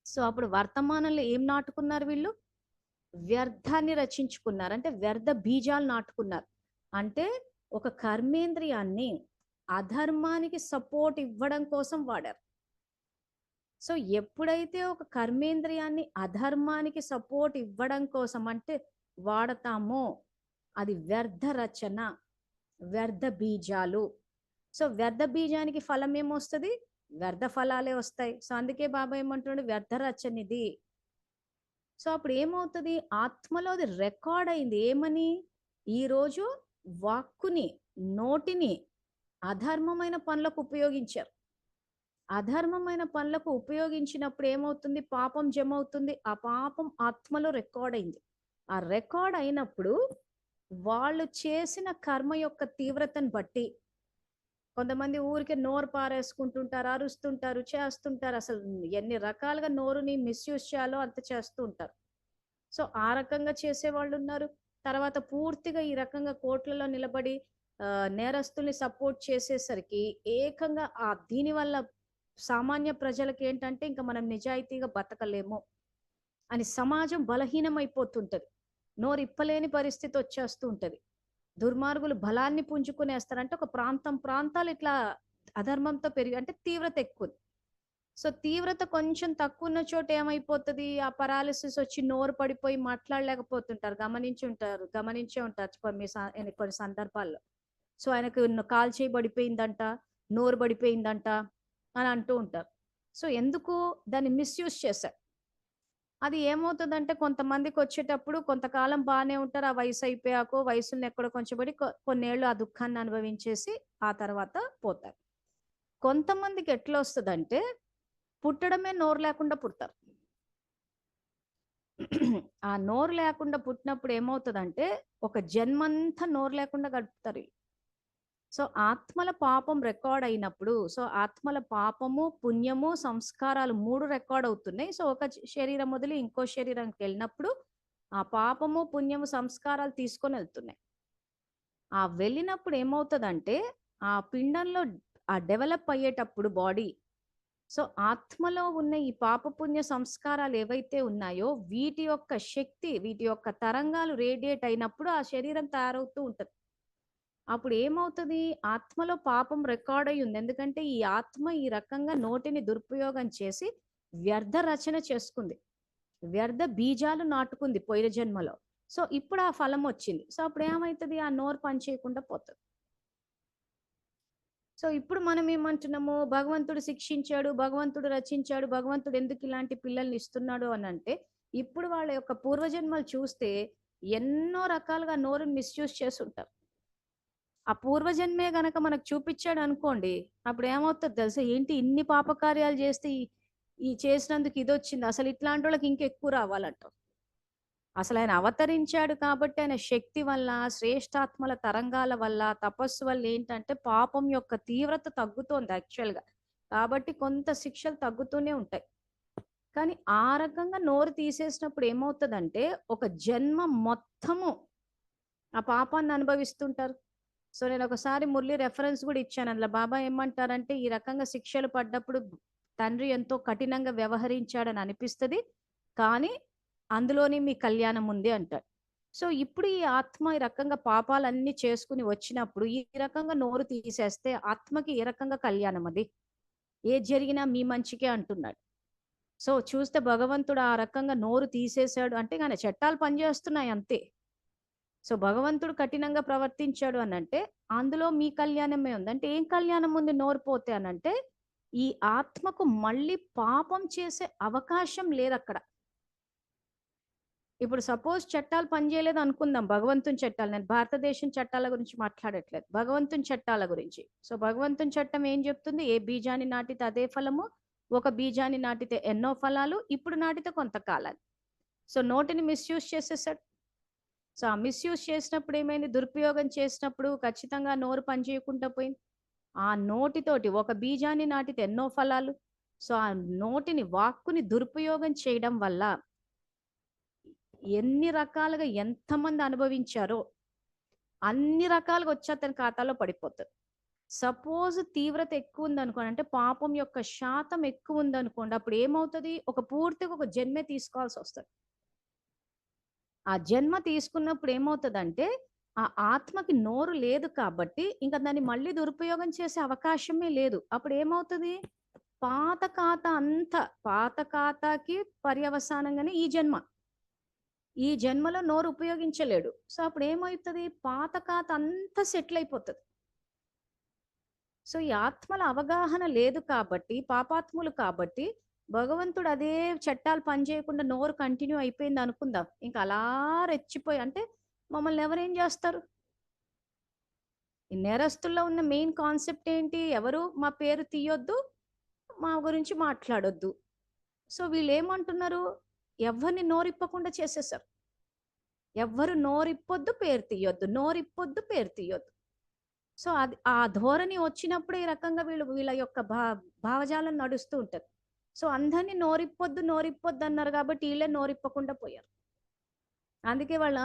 సో, అప్పుడు వర్తమానంలో ఏం నాటుకున్నారు వీళ్ళు? వ్యర్థాన్ని రచించుకున్నారు. అంటే వ్యర్థ బీజాలు నాటుకున్నారు. అంటే ఒక కర్మేంద్రియాన్ని అధర్మానికి సపోర్ట్ ఇవ్వడం కోసం వాడారు. సో, ఎప్పుడైతే ఒక కర్మేంద్రియాన్ని అధర్మానికి సపోర్ట్ ఇవ్వడం కోసం అంటే వాడతామో అది వ్యర్థ రచన, వ్యర్థ బీజాలు. సో, వ్యర్థ బీజానికి ఫలం ఏమొస్తది? వ్యర్థ ఫలాలే వస్తాయి. సో, అందుకే బాబా ఏమంటున్నాడు? వ్యర్థ రచన ఇది. సో, అప్పుడు ఏమవుతది? ఆత్మలో అది రికార్డ్ అయింది. ఏమని? ఈరోజు వాక్కుని, నోటిని అధర్మమైన పనులకు ఉపయోగించారు. అధర్మమైన పనులకు ఉపయోగించినప్పుడు ఏమవుతుంది? పాపం జమవుతుంది. ఆ పాపం ఆత్మలో రికార్డ్ అయింది. ఆ రికార్డ్ అయినప్పుడు వాళ్ళు చేసిన కర్మ యొక్క తీవ్రతను బట్టి కొంతమంది ఊరికే నోరు పారేసుకుంటుంటారు, అరుస్తుంటారు, చేస్తుంటారు. అసలు ఎన్ని రకాలుగా నోరుని మిస్‌యూజ్ చేయాలో అంత చేస్తూ ఉంటారు. సో, ఆ రకంగా చేసేవాళ్ళున్నారు. తర్వాత పూర్తిగా ఈ రకంగా కోర్ట్‌లలో నిలబడి నేరస్తుల్ని సపోర్ట్ చేసేసరికి ఏకంగా దీనివల్ల సామాన్య ప్రజలకేంటంటే ఇంక మనం నిజాయితీగా బతకలేము అని సమాజం బలహీనమైపోతుంటది. నోరిప్పలేని పరిస్థితి వచ్చేస్తూ ఉంటది. దుర్మార్గులు బలాన్ని పుంజుకునేస్తారంటే ఒక ప్రాంతాలు ఇట్లా అధర్మంతో పెరిగి అంటే తీవ్రత ఎక్కువుంది. సో, తీవ్రత కొంచెం తక్కువున్న చోట ఏమైపోతది? ఆ పారాలిసిస్ వచ్చి నోరు పడిపోయి మాట్లాడలేకపోతుంటారు. గమనించే ఉంటారు కొన్ని సందర్భాల్లో. సో, ఆయనకు కాలు చెయ్యి పడిపోయిందంట, నోరు పడిపోయిందంట అని అంటూ ఉంటారు. సో, ఎందుకు? దాన్ని మిస్‌యూజ్ చేశారు. అది ఏమవుతదంటే కొంతమందికొచ్చేటప్పుడు కొంతకాలం బానే ఉంటారు. ఆ వయసయిపోయాకో వయసుని ఎక్కడో కొంచెం పడి కొన్నేళ్ళు ఆ దుఃఖాన్ని అనుభవించేసి ఆ తర్వాత పోతారు. కొంతమందికి ఎట్లొస్తదంటే పుట్టడమే నోరు లేకుండా పుడతారు. ఆ నోరు లేకుండా పుట్టినప్పుడు ఏమవుతదంటే ఒక జన్మంతా నోరు లేకుండా గడుపుతారు ఈళ్ళు. సో, ఆత్మల పాపం రికార్డ్ అయినప్పుడు సో, ఆత్మల పాపము, పుణ్యము, సంస్కారాలు 3 రికార్డ్ అవుతున్నాయి. సో, ఒక శరీరం వదిలి ఇంకో శరీరంకెళ్ళినప్పుడు ఆ పాపము, పుణ్యము, సంస్కారాలు తీసుకొనెళ్తున్నాయి. ఆ వెళ్ళినప్పుడు ఏమవుతదంటే ఆ పిండంలో డెవలప్ అయ్యేటప్పుడు బాడీ సో, ఆత్మలో ఉన్న ఈ పాపపుణ్య సంస్కారాలు ఏవైతే ఉన్నాయో వీటి యొక్క శక్తి, వీటి యొక్క తరంగాలు రేడియేట్ అయినప్పుడు ఆ శరీరం తయారవుతూ ఉంటది. అప్పుడు ఏమవుతది? ఆత్మలో పాపం రికార్డ్ అయ్యి ఉంది. ఎందుకంటే ఈ ఆత్మ ఈ రకంగా నోటిని దురుపయోగం చేసి వ్యర్థ రచన చేసుకుంది. వ్యర్థ బీజాలు నాటుకుంది పోయిన జన్మలో. సో, ఇప్పుడు ఆ ఫలం వచ్చింది. సో, అప్పుడు ఏమైతది? ఆ నోరు పనిచేయకుండా పోతది. సో, ఇప్పుడు మనం ఏమంటున్నాము? భగవంతుడు శిక్షించాడు, భగవంతుడు రచించాడు, భగవంతుడు ఎందుకు ఇలాంటి పిల్లల్ని ఇస్తున్నాడు అనంటే, ఇప్పుడు వాళ్ళ యొక్క పూర్వజన్మలు చూస్తే ఎన్నో రకాలుగా నోరుని మిస్‌యూజ్ చేసుంటారు. ఆ పూర్వజన్మే గనక మనకు చూపిచ్చాడనుకోండి, అప్పుడేమవుతది తెలుసా? ఏంటి ఇన్ని పాపకార్యాలు చేస్తే ఈ చేసినందుకు ఇదొచ్చింది. అసలు ఇట్లాంటోళ్ళకి ఇంకెక్కువ రావాలంటారు. అసలాయన అవతరించాడు కాబట్టి ఆయన శక్తి వల్ల, శ్రేష్ఠాత్మల తరంగాల వల్ల, తపస్సు వల్ల ఏంటంటే పాపం యొక్క తీవ్రత తగ్గుతోంది యాక్చువల్‌గా. కాబట్టి కొంత శిక్షలు తగ్గుతూనే ఉంటాయి. కానీ ఆ రకంగా నోరు తీసేసినప్పుడు ఏమవుతదంటే, ఒక జన్మ మొత్తము ఆ పాపాన్ని అనుభవిస్తుంటారు. సో, నేనొకసారి మురళి రెఫరెన్స్ గూడా ఇచ్చాను. అందులో బాబా ఏమంటారంటే, ఈ రకంగా శిక్షలు పడ్డప్పుడు తండ్రి ఎంతో కఠినంగా వ్యవహరించాడని అనిపిస్తది. కానీ అందులోనే మీ కళ్యాణం ఉంది అంటాడు. సో, ఇప్పుడు ఈ ఆత్మ ఈ రకంగా పాపాలన్నీ చేసుకొని వచ్చినప్పుడు, ఈ రకంగా నోరు తీసేస్తే ఆత్మకి ఏ రకంగా కళ్యాణం అది? ఏది జరిగినా మీ మంచికే అంటున్నాడు. సో, చూస్తే భగవంతుడు ఆ రకంగా నోరు తీసేశాడు అంటే, ఆయన చట్టాలు పనిచేస్తున్నాయి అంతే. సో, భగవంతుడు కఠినంగా ప్రవర్తించాడు అనంటే, అందులో మీ కళ్యాణమే ఉంది. అంటే ఏం కళ్యాణం ఉంది నోరు పోతే అనంటే, ఈ ఆత్మకు మళ్ళీ పాపం చేసే అవకాశం లేదక్కడ. ఇప్పుడు సపోజ్ చట్టాలు పనిచేయలేదు అనుకుందాం. భగవంతుని చట్టాలు. నేను భారతదేశం చట్టాల గురించి మాట్లాడట్లేదు. భగవంతుని చట్టాల గురించి. సో, భగవంతుని చట్టం ఏం చెప్తుంది? ఏ బీజాన్ని నాటితే అదే ఫలము. ఒక బీజాన్ని నాటితే ఎన్నో ఫలాలు. ఇప్పుడు నాటితే కొంతకాలాలు. సో, నోటిని మిస్‌యూజ్ చేసేసాడు. సో, ఆ మిస్‌యూజ్ చేసినప్పుడు ఏమైంది? దురుపయోగం చేసినప్పుడు ఖచ్చితంగా నోరు పనిచేయకుండా పోయింది. ఆ నోటితోటి ఒక బీజాన్ని నాటితే ఎన్నో ఫలాలు. సో, ఆ నోటిని వాక్కుని దురుపయోగం చేయడం వల్ల ఎన్ని రకాలుగా ఎంతమంది అనుభవించారో, అన్ని రకాలుగా వచ్చి అతని ఖాతాలో పడిపోతది. సపోజ్ తీవ్రత ఎక్కువుందనుకోండి, అంటే పాపం యొక్క శాతం ఎక్కువుందనుకోండి, అప్పుడు ఏమవుతది? పూర్తిగా ఒక జన్మే తీసుకోవాల్సొస్తది. ఆ జన్మ తీసుకున్నప్పుడు ఏమవుతదంటే, ఆ ఆత్మకి నోరు లేదు కాబట్టి, ఇంక దాన్ని మళ్ళీ దురుపయోగం చేసే అవకాశమే లేదు. అప్పుడేమవుతది? పాత ఖాతాకి పర్యవసానంగానే ఈ జన్మ. ఈ జన్మలో నోరు ఉపయోగించలేడు. సో, అప్పుడేమైతది? పాత ఖాతా అంతా సెటిల్ అయిపోతది. సో, ఈ ఆత్మల అవగాహన లేదు కాబట్టి, పాపాత్ములు కాబట్టి, భగవంతుడు అదే చట్టాలు పనిచేయకుండా నోరు కంటిన్యూ అయిపోయింది అనుకుందాం. ఇంక అలా రెచ్చిపోయి అంటే మమ్మల్ని ఎవరేం జేస్తారు? ఈ నేరస్తుల్లో ఉన్న మెయిన్ కాన్సెప్ట్ ఏంటి? ఎవరు మా పేరు తీయొద్దు, మా గురించి మాట్లాడొద్దు. సో, వీళ్ళేమంటున్నారు? ఎవ్వరిని నోరిప్పకుండా చేసేసారు. ఎవ్వరు నోరిప్పొద్దు, పేరు తీయొద్దు. నోరిప్పొద్దు, పేరు తీయొద్దు. సో, అది ఆ ధోరణి వచ్చినప్పుడే ఈ రకంగా వీళ్ళ యొక్క భావజాలం నడుస్తూ ఉంటది. సో, అందరిని నోరిప్పొద్దు అన్నారు కాబట్టి ఈళ్ళే నోరిప్పకుండా పోయారు. అందుకే వాళ్ళు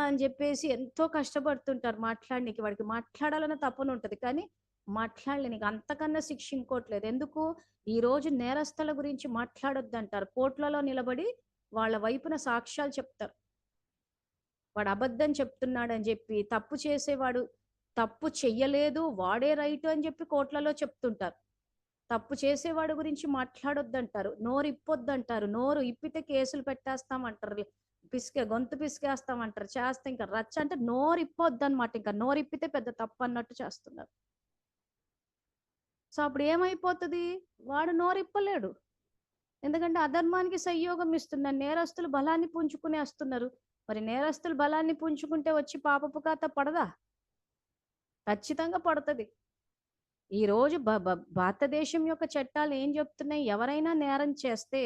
అని జెప్పేసి ఎంతో కష్టపడుతుంటారు మాట్లాడనీకి. వాడికి మాట్లాడాలన్న తపనుంటది. కానీ మాట్లాడలేనికి అంతకన్నా శిక్ష ఇంకోటి ఎందుకు? ఈరోజు నేరస్తుల గురించి మాట్లాడొద్దంటారు. కోర్టులలో నిలబడి వాళ్ళ వైపున సాక్ష్యాలు చెప్తారు. వాడు అబద్ధం చెప్తున్నాడని జెప్పి, తప్పు చేసేవాడు తప్పు చెయ్యలేదు, వాడే రైటు అని జెప్పి కోర్టులలో చెప్తుంటారు. తప్పు చేసేవాడి గురించి మాట్లాడొద్దంటారు. నోరిప్పొద్దంటారు. నోరు ఇప్పితే కేసులు పెట్టేస్తామంటారు. గొంతు పిసికేస్తామంటారు. చేస్తే ఇంక రచ్చ అంటే నోరిప్పొద్దనమాట. ఇంక నోరిప్పితే పెద్ద తప్పన్నట్టు చేస్తున్నారు. సో, అప్పుడేమైపోతది? వాడు నోరిప్పలేడు. ఎందుకంటే అధర్మానికి సంయోగం ఇస్తున్నారు. నేరస్తులు బలాన్ని పుంజుకునేస్తున్నారు. మరి నేరస్తులు బలాన్ని పుంజుకుంటే వచ్చి పాపపు ఖాతా పడదా? ఖచ్చితంగా పడతది. ఈరోజు భారతదేశం యొక్క చట్టాలు ఏం చెప్తున్నాయి? ఎవరైనా నేరం చేస్తే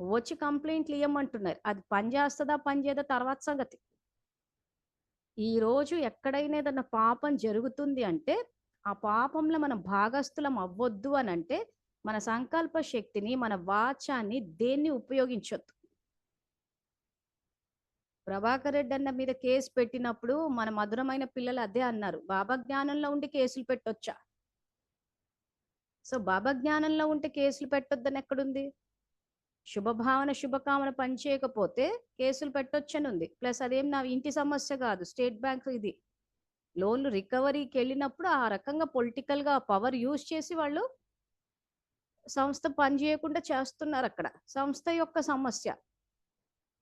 వచ్చి కంప్లైంట్లు ఇయ్యమంటున్నారు. అది పనిచేస్తదా, పనిచేయదా తర్వాత సంగతి. ఈరోజు ఎక్కడైనా ఏదన్నా పాపం జరుగుతుంది అంటే, ఆ పాపంలో మనం భాగస్థులం అవ్వొద్దు అనంటే, మన సంకల్ప శక్తిని, మన వాచాన్ని దేన్ని ఉపయోగించొద్దు. ప్రభాకర్ రెడ్డి అన్న మీద కేసు పెట్టినప్పుడు మన మధురమైన పిల్లలు అదే అన్నారు. బాబా జ్ఞానంలో ఉండి కేసులు పెట్టొచ్చా? సో, బాబా జ్ఞానంలో ఉంటే కేసులు పెట్టొద్దని ఎక్కడుంది? శుభభావన, శుభకామన పనిచేయకపోతే కేసులు పెట్టొచ్చని ఉంది. ప్లస్ అదేం నా ఇంటి సమస్య కాదు. స్టేట్ బ్యాంక్ ఇది. లోన్లు రికవరీకి వెళ్ళినప్పుడు ఆ రకంగా పొలిటికల్‌గా పవర్ యూజ్ చేసి వాళ్ళు సంస్థ పనిచేయకుండా చేస్తున్నారు అక్కడ. సంస్థ యొక్క సమస్య.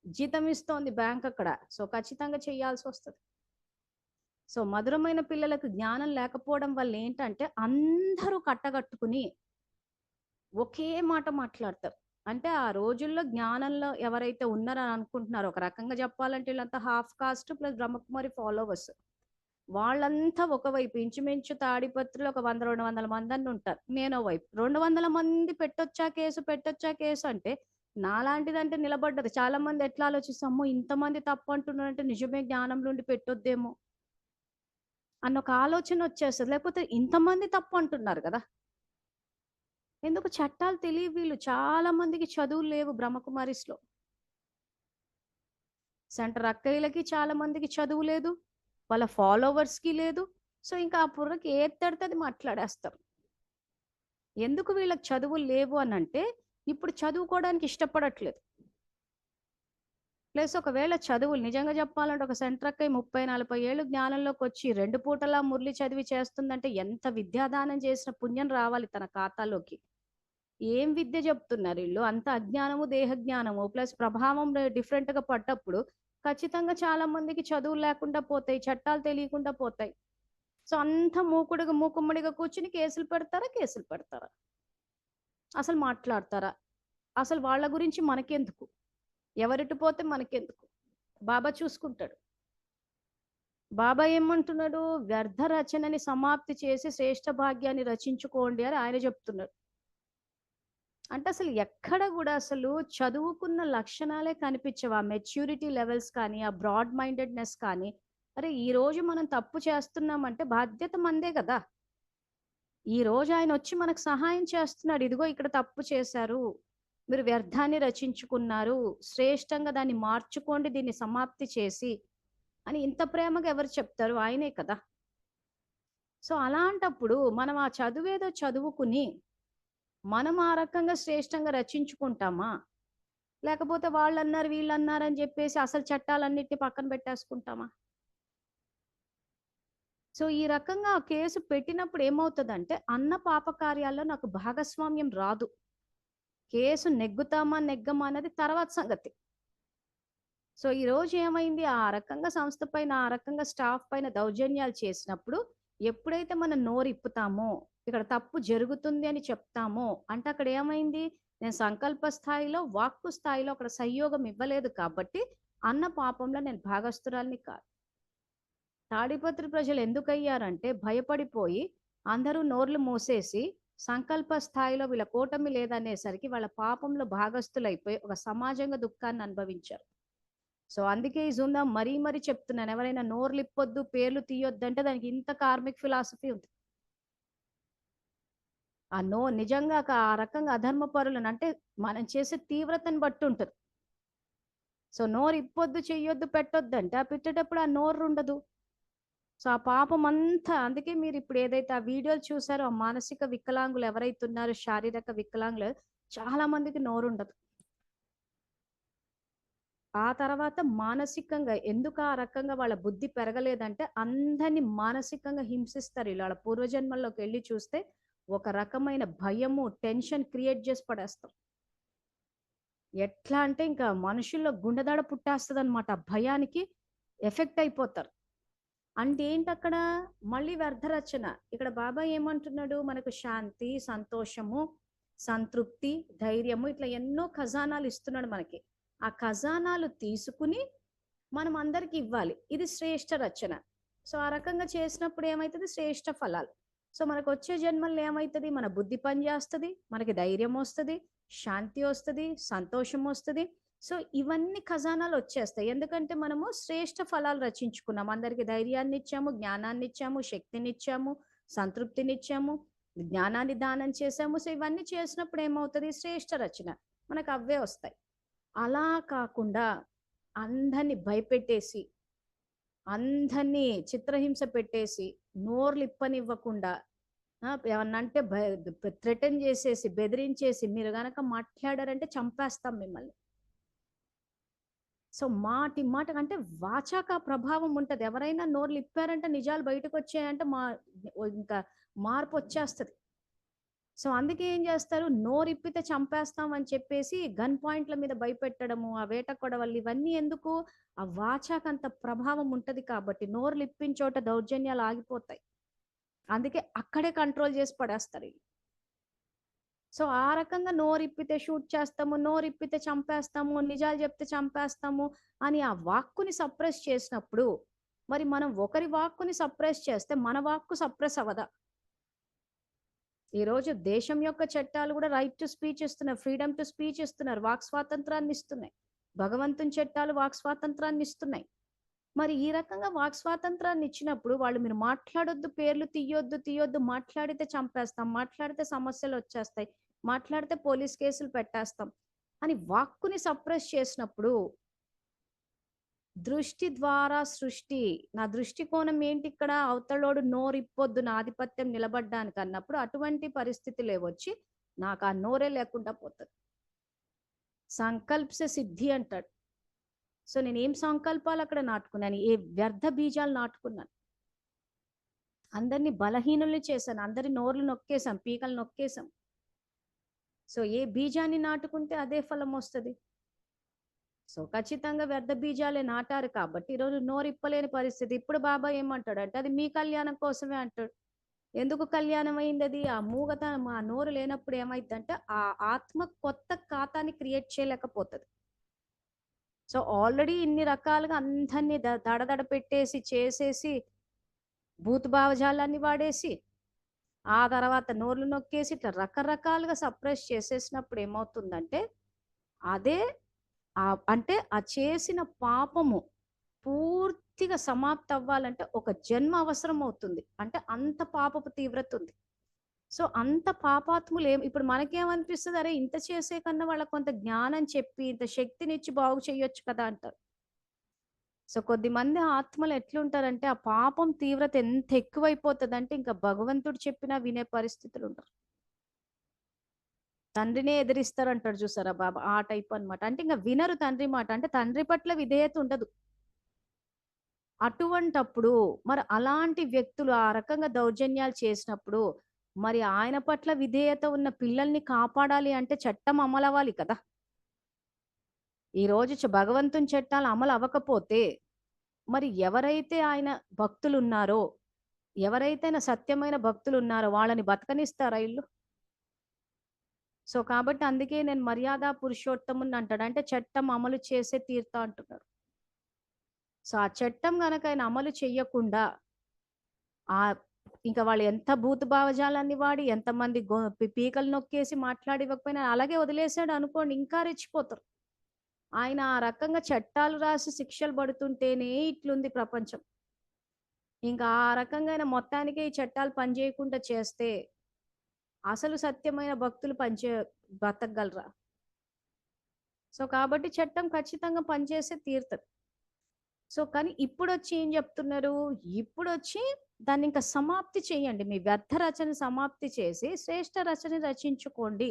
జీతం ఇస్తోంది బ్యాంక్ అక్కడ. సో, ఖచ్చితంగా చేయాల్సొస్తది. సో, మధురమైన పిల్లలకు జ్ఞానం లేకపోవడం వల్ల ఏంటంటే అందరూ కట్టగట్టుకుని ఒకే మాట మాట్లాడతారు. అంటే ఆ రోజుల్లో జ్ఞానంలో ఎవరైతే ఉన్నారని అనుకుంటున్నారో, ఒక రకంగా చెప్పాలంటే వీళ్ళంతా half cost plus Brahma Kumari followers. వాళ్ళంతా ఒకవైపు ఇంచుమించు తాడిపత్రిలో ఒక 100, 200 మందన్న ఉంటారు. నేనో వైపు. 200 మంది పెట్టొచ్చా కేసు అంటే నాలాంటిదంటే నిలబడ్డది. చాలా మంది ఎట్లా ఆలోచిస్తాం, అమ్మో! ఇంతమంది తప్పు అంటున్నారంటే నిజమే జ్ఞానంలో ఉండి పెట్టొద్దేమో అన్న ఒక ఆలోచన వచ్చేస్తది. లేకపోతే ఇంతమంది తప్పు అంటున్నారు కదా! ఎందుకు చట్టాలు తెలియవు వీళ్ళు. చాలా మందికి చదువులు లేవు బ్రహ్మకుమారిస్‌లో. సెంటర్ అక్కయ్యలకి చాలా మందికి చదువు లేదు. వాళ్ళ ఫాలోవర్స్‌కి లేదు. సో, ఇంకా ఆ బుర్రకి ఏది తడితే అది మాట్లాడేస్తారు. ఎందుకు వీళ్ళకి చదువులు లేవు అనంటే, ఇప్పుడు చదువుకోవడానికి ఇష్టపడట్లేదు. ప్లస్ ఒకవేళ చదువులు నిజంగా చెప్పాలంటే ఒక సెంటర్ అక్కయ్య 30, 40 ఏళ్ళు జ్ఞానంలోకొచ్చి 2 పూటలా మురళి చదివి చేస్తుందంటే ఎంత విద్యాదానం చేసిన పుణ్యం రావాలి తన ఖాతాలోకి. ఏం విద్య చెప్తున్నారు ఈళ్ళు? అంత అజ్ఞానము, దేహజ్ఞానము ప్లస్ ప్రభావం డిఫరెంట్‌గా పడ్డప్పుడు ఖచ్చితంగా చాలా మందికి చదువులు లేకుండా పోతాయి. చట్టాలు తెలియకుండా పోతాయి. సో, అంతా మూకుమ్మడిగా కూర్చొని కేసులు పెడతారా? కేసులు పెడతారా? అసలు మాట్లాడతారా? అసలు వాళ్ళ గురించి మనకెందుకు? ఎవరెటు పోతే మనకెందుకు? బాబా చూసుకుంటాడు. బాబా ఏమంటున్నాడు? వ్యర్థ రచనని సమాప్తి చేసి శ్రేష్ఠ భాగ్యాన్ని రచించుకోండి అని ఆయన చెప్తున్నాడు. అంటే అసలు ఎక్కడ గూడా అసలు చదువుకున్న లక్షణాలే కనిపించవు. ఆ మెచ్యూరిటీ లెవెల్స్ కానీ, ఆ బ్రాడ్ మైండెడ్‌నెస్ కానీ, అరే! ఈరోజు మనం తప్పు చేస్తున్నామంటే బాధ్యత మనదే గదా! ఈరోజు ఆయనొచ్చి మనకు సహాయం చేస్తున్నాడు. ఇదిగో ఇక్కడ తప్పు చేశారు. మీరు వ్యర్థాన్ని రచించుకున్నారు. శ్రేష్టంగా దాన్ని మార్చుకోండి, దీన్ని సమాప్తి చేసి అని ఇంత ప్రేమగా ఎవరు చెప్తారు? ఆయనే కదా! సో, అలాంటప్పుడు మనం ఆ చదువేదో చదువుకుని, మనం ఆ రకంగా శ్రేష్టంగా రచించుకుంటామా? లేకపోతే వాళ్ళన్నారు, వీళ్ళన్నారని జెప్పేసి అసలు చట్టాలన్నిటిని పక్కన పెట్టేసుకుంటామా? సో, ఈ రకంగా ఆ కేసు పెట్టినప్పుడు ఏమవుతదంటే, అన్న పాపకార్యాల్లో నాకు భాగస్వామ్యం రాదు. కేసు నెగ్గుతామా, నెగ్గమా అన్నది తర్వాత సంగతి. సో, ఈరోజు ఏమైంది? ఆ రకంగా సంస్థ పైన, ఆ రకంగా స్టాఫ్ పైన దౌర్జన్యాలు చేసినప్పుడు, ఎప్పుడైతే మనం నోరిప్పుతామో, ఇక్కడ తప్పు జరుగుతుంది అని చెప్తామో, అంటే అక్కడ ఏమైంది? నేను సంకల్ప స్థాయిలో, వాక్కు స్థాయిలో అక్కడ సంయోగం ఇవ్వలేదు కాబట్టి, అన్న పాపంలో నేను భాగస్తురాలిని కాదు. తాడిపత్రి ప్రజలు ఎందుకయ్యారంటే భయపడిపోయి అందరూ నోర్లు మూసేసి సంకల్ప స్థాయిలో వీళ్ళ కూటమి లేదనేసరికి వాళ్ళ పాపంలో భాగస్థులైపోయి ఒక సమాజంగా దుఃఖాన్ని అనుభవించారు. సో అందుకే ఈ జుందా మరీ చెప్తున్నాను, ఎవరైనా నోర్లు ఇప్పొద్దు, పేర్లు తీయొద్దు అంటే దానికి ఇంత కార్మిక్ ఫిలాసఫీ ఉంది. ఆ నిజంగా ఆ రకంగా అధర్మ పరులను అంటే మనం చేసే తీవ్రతను బట్టి ఉంటుంది. సో నోరు ఇప్పొద్దు, చెయ్యొద్దు, పెట్టొద్దు అంటే ఆ పెట్టేటప్పుడు ఆ నోరు ఉండదు. సో ఆ పాపం అంతా, అందుకే మీరు ఇప్పుడు ఏదైతే ఆ వీడియోలు చూసారో ఆ మానసిక వికలాంగులు ఎవరైతే ఉన్నారో, శారీరక వికలాంగులు చాలా మందికి నోరుండదు. ఆ తర్వాత మానసికంగా ఎందుకు ఆ రకంగా వాళ్ళ బుద్ధి పెరగలేదంటే అందరినీ మానసికంగా హింసిస్తారు. ఇలా వాళ్ళ పూర్వజన్మల్లోకి వెళ్ళి చూస్తే ఒక రకమైన భయము, టెన్షన్ క్రియేట్ చేసి పడేస్తాం. ఎట్లా అంటే ఇంకా మనుషుల్లో గుండెదడ పుట్టేస్తుంది అనమాట. భయానికి ఎఫెక్ట్ అయిపోతారు. అంటే ఏంటక్కడ మళ్ళీ వ్యర్థ రచన. ఇక్కడ బాబా ఏమంటున్నాడు? మనకు శాంతి, సంతోషము, సంతృప్తి, ధైర్యము ఇట్లా ఎన్నో ఖజానాలు ఇస్తున్నాడు మనకి. ఆ ఖజానాలు తీసుకుని మనం అందరికి ఇవ్వాలి. ఇది శ్రేష్ఠ రచన. సో ఆ రకంగా చేసినప్పుడు ఏమైతుంది? శ్రేష్ఠ ఫలాలు. సో మనకు వచ్చే జన్మల్లో ఏమైతుంది? మన బుద్ధి పనిచేస్తుంది, మనకి ధైర్యం వస్తుంది, శాంతి వస్తుంది, సంతోషం వస్తుంది. సో ఇవన్నీ ఖజానాలు వచ్చేస్తాయి. ఎందుకంటే మనము శ్రేష్ఠ ఫలాలు రచించుకున్నాం. అందరికి ధైర్యాన్ని ఇచ్చాము, జ్ఞానాన్ని ఇచ్చాము, శక్తిని ఇచ్చాము, సంతృప్తినిచ్చాము, జ్ఞానాన్ని దానం చేసాము. సో ఇవన్నీ చేసినప్పుడు ఏమవుతుంది? శ్రేష్ఠ రచన మనకు అవే వస్తాయి. అలా కాకుండా అందరిని భయపెట్టేసి, అందరినీ చిత్రహింస పెట్టేసి, నోర్లు ఇప్పనివ్వకుండా ఏమన్నంటే థ్రెటన్ చేసేసి, బెదిరించేసి, మీరు గనక మాట్లాడారంటే చంపేస్తాం మిమ్మల్ని. సో మాటి అంటే వాచాక ప్రభావం ఉంటది. ఎవరైనా నోర్లు ఇప్పారంటే నిజాలు బయటకు వచ్చాయంటే ఇంకా మార్పు వచ్చేస్తది. సో అందుకే ఏం చేస్తారు? నోరిప్పితే చంపేస్తాం అని చెప్పేసి గన్ పాయింట్ల మీద భయపెట్టడము, ఆ వేట కొడవళ్ళు ఇవన్నీ ఎందుకు? ఆ వాచాకంత ప్రభావం ఉంటది కాబట్టి నోర్లు ఇప్పిన చోట దౌర్జన్యాలు ఆగిపోతాయి. అందుకే అక్కడే కంట్రోల్ చేసి పడేస్తారు. సో ఆ రకంగా నోరిప్పితే షూట్ చేస్తాము, నోరిప్పితే చంపేస్తాము, నిజాలు చెప్తే చంపేస్తాము అని ఆ వాక్కుని సప్రెస్ చేసినప్పుడు, మరి మనం ఒకరి వాక్కుని సప్రెస్ చేస్తే మన వాక్కు సప్రెస్ అవ్వదా? ఈరోజు దేశం యొక్క చట్టాలు కూడా రైట్ టు స్పీచ్ ఇస్తున్నారు, ఫ్రీడమ్ టు స్పీచ్ ఇస్తున్నారు, వాక్ స్వాతంత్రాన్ని ఇస్తున్నాయి. భగవంతుని చట్టాలు వాక్ స్వాతంత్రాన్ని ఇస్తున్నాయి. మరి ఈ రకంగా వాక్ స్వాతంత్రాన్ని ఇచ్చినప్పుడు వాళ్ళు మీరు మాట్లాడొద్దు, పేర్లు తీయొద్దు, మాట్లాడితే చంపేస్తాం, మాట్లాడితే సమస్యలు వచ్చేస్తాయి. మాట్లాడితే పోలీస్ కేసులు పెట్టేస్తాం అని వాక్కుని సప్రెస్ చేసినప్పుడు దృష్టి ద్వారా సృష్టి, నా దృష్టికోణం ఏంటి ఇక్కడ, అవతలోడు నోరిప్పొద్దు నా ఆధిపత్యం నిలబడ్డానికి అన్నప్పుడు అటువంటి పరిస్థితులు ఏవొచ్చి నాకు ఆ నోరే లేకుండా పోతుంది. సంకల్ప సిద్ధి అంటాడు. సో నేనేం సంకల్పాలు అక్కడ నాటుకున్నాను, ఏ వ్యర్థ బీజాలు నాటుకున్నాను, అందరినీ బలహీనుల్ని చేశాను, అందరి నోర్లు నొక్కేశాం, పీకలు నొక్కేశాం. సో ఏ బీజాన్ని నాటుకుంటే అదే ఫలం వస్తుంది. సో ఖచ్చితంగా వ్యర్థ బీజాలే నాటారు కాబట్టి ఈరోజు నోరిప్పలేని పరిస్థితి. ఇప్పుడు బాబా ఏమంటాడు అంటే అది మీ కళ్యాణం కోసమే అంటాడు. ఎందుకు కళ్యాణం అయింది అది? ఆ మూగతనం, ఆ నోరు లేనప్పుడు ఏమైందంటే ఆ ఆత్మ కొత్త ఖాతాని క్రియేట్ చేయలేకపోతుంది. సో ఆల్రెడీ ఇన్ని రకాలుగా అందరినీ దడదడ పెట్టేసి చేసేసి భూత భావజాలాన్ని వాడేసి ఆ తర్వాత నోర్లు నొక్కేసి ఇట్లా రకరకాలుగా సప్రెస్ చేసేసినప్పుడు ఏమవుతుందంటే అదే అంటే ఆ చేసిన పాపము పూర్తిగా సమాప్తి అవ్వాలంటే ఒక జన్మ అవసరం అవుతుంది. అంటే అంత పాపపు తీవ్రత ఉంది. సో అంత పాపాత్ములు ఇప్పుడు మనకేమనిపిస్తుంది, అరే ఇంత చేసే కన్నా వాళ్ళకి కొంత జ్ఞానం చెప్పి ఇంత శక్తినిచ్చి బాగు చేయొచ్చు కదా అంటారు. సో కొద్దిమంది ఆత్మలు ఎట్లుంటారంటే ఆ పాపం తీవ్రత ఎంత ఎక్కువైపోతుంది అంటే ఇంకా భగవంతుడు చెప్పినా వినే పరిస్థితులు ఉంటారు. తండ్రినే ఎదిరిస్తారు అంటాడు చూసారా బాబా, ఆ టైప్ అన్నమాట. అంటే ఇంకా వినరు తండ్రి మాట, అంటే తండ్రి పట్ల విధేయత ఉండదు. అటువంటప్పుడు మరి అలాంటి వ్యక్తులు ఆ రకంగా దౌర్జన్యాలు చేసినప్పుడు మరి ఆయన పట్ల విధేయత ఉన్న పిల్లల్ని కాపాడాలి అంటే చట్టం అమలు అవ్వాలి కదా. ఈ రోజు భగవంతుని చట్టాలు అమలు అవ్వకపోతే మరి ఎవరైతే ఆయన భక్తులు ఉన్నారో, ఎవరైతే సత్యమైన భక్తులు ఉన్నారో వాళ్ళని బతకనిస్తారా ఇల్లు? సో కాబట్టి అందుకే నేను మర్యాద పురుషోత్తముని అంటాడు, అంటే చట్టం అమలు చేసే తీరుతా అంటున్నాడు. సో ఆ చట్టం గనక ఆయన అమలు చెయ్యకుండా ఆ ఇంకా వాళ్ళు ఎంత భూత భావజాలాన్ని వాడి ఎంతమంది పీకలు నొక్కేసి మాట్లాడివ్వకపోయినా అలాగే వదిలేసాడు అనుకోండి, ఇంకా రెచ్చిపోతారు. ఆయన ఆ రకంగా చట్టాలు రాసి శిక్షలు పడుతుంటేనే ఇట్లుంది ప్రపంచం. ఇంకా ఆ రకంగా ఆయన మొత్తానికి ఈ చట్టాలు పనిచేయకుండా చేస్తే అసలు సత్యమైన భక్తులు బతకగలరా? సో కాబట్టి చట్టం ఖచ్చితంగా పనిచేసే తీరుతుంది. సో కానీ ఇప్పుడు వచ్చి ఏం చెప్తున్నారు, ఇప్పుడు వచ్చి దాన్ని ఇంకా సమాప్తి చేయండి, మీ వ్యర్థ రచన సమాప్తి చేసి శ్రేష్ఠ రచన రచించుకోండి.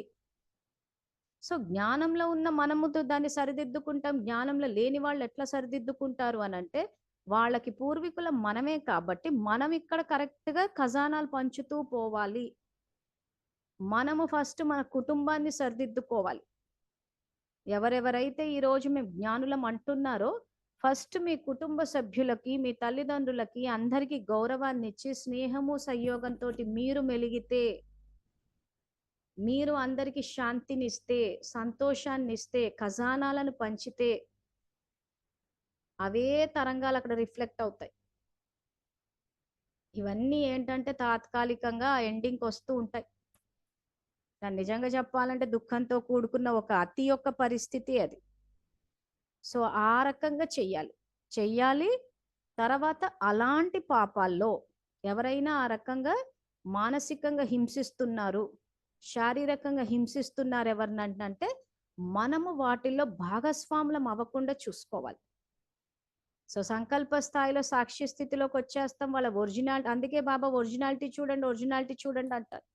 సో జ్ఞానంలో ఉన్న మనము దాన్ని సరిదిద్దుకుంటాం, జ్ఞానంలో లేని వాళ్ళు ఎట్లా సరిదిద్దుకుంటారు అని అంటే వాళ్ళకి పూర్వీకుల మనమే కాబట్టి మనం ఇక్కడ కరెక్ట్ గా ఖజానాలు పంచుతూ పోవాలి. మనము ఫస్ట్ మన కుటుంబాన్ని సరిదిద్దుకోవాలి. ఎవరెవరైతే ఈ రోజు మేము జ్ఞానులం అంటున్నారో ఫస్ట్ మీ కుటుంబ సభ్యులకి, మీ తల్లిదండ్రులకి అందరికీ గౌరవాన్ని ఇచ్చి స్నేహము సంయోగంతో మీరు మెలిగితే, మీరు అందరికీ శాంతినిస్తే, సంతోషాన్ని ఇస్తే, ఖజానాలను పంచితే అవే తరంగాలు అక్కడ రిఫ్లెక్ట్ అవుతాయి. ఇవన్నీ ఏంటంటే తాత్కాలికంగా ఎండింగ్కి వస్తూ ఉంటాయి. నిజంగా చెప్పాలంటే దుఃఖంతో కూడుకున్న ఒక అతి యొక్క పరిస్థితి అది. సో ఆ రకంగా చెయ్యాలి. తర్వాత అలాంటి పాపాల్లో ఎవరైనా ఆ రకంగా మానసికంగా హింసిస్తున్నారు, శారీరకంగా హింసిస్తున్నారు ఎవరినంటే మనము వాటిల్లో భాగస్వాములం అవ్వకుండా చూసుకోవాలి. సో సంకల్ప స్థాయిలో సాక్షి స్థితిలోకి వచ్చేస్తాం. వాళ్ళ ఒరిజినాలిటీ, అందుకే బాబా ఒరిజినాలిటీ చూడండి అంటారు.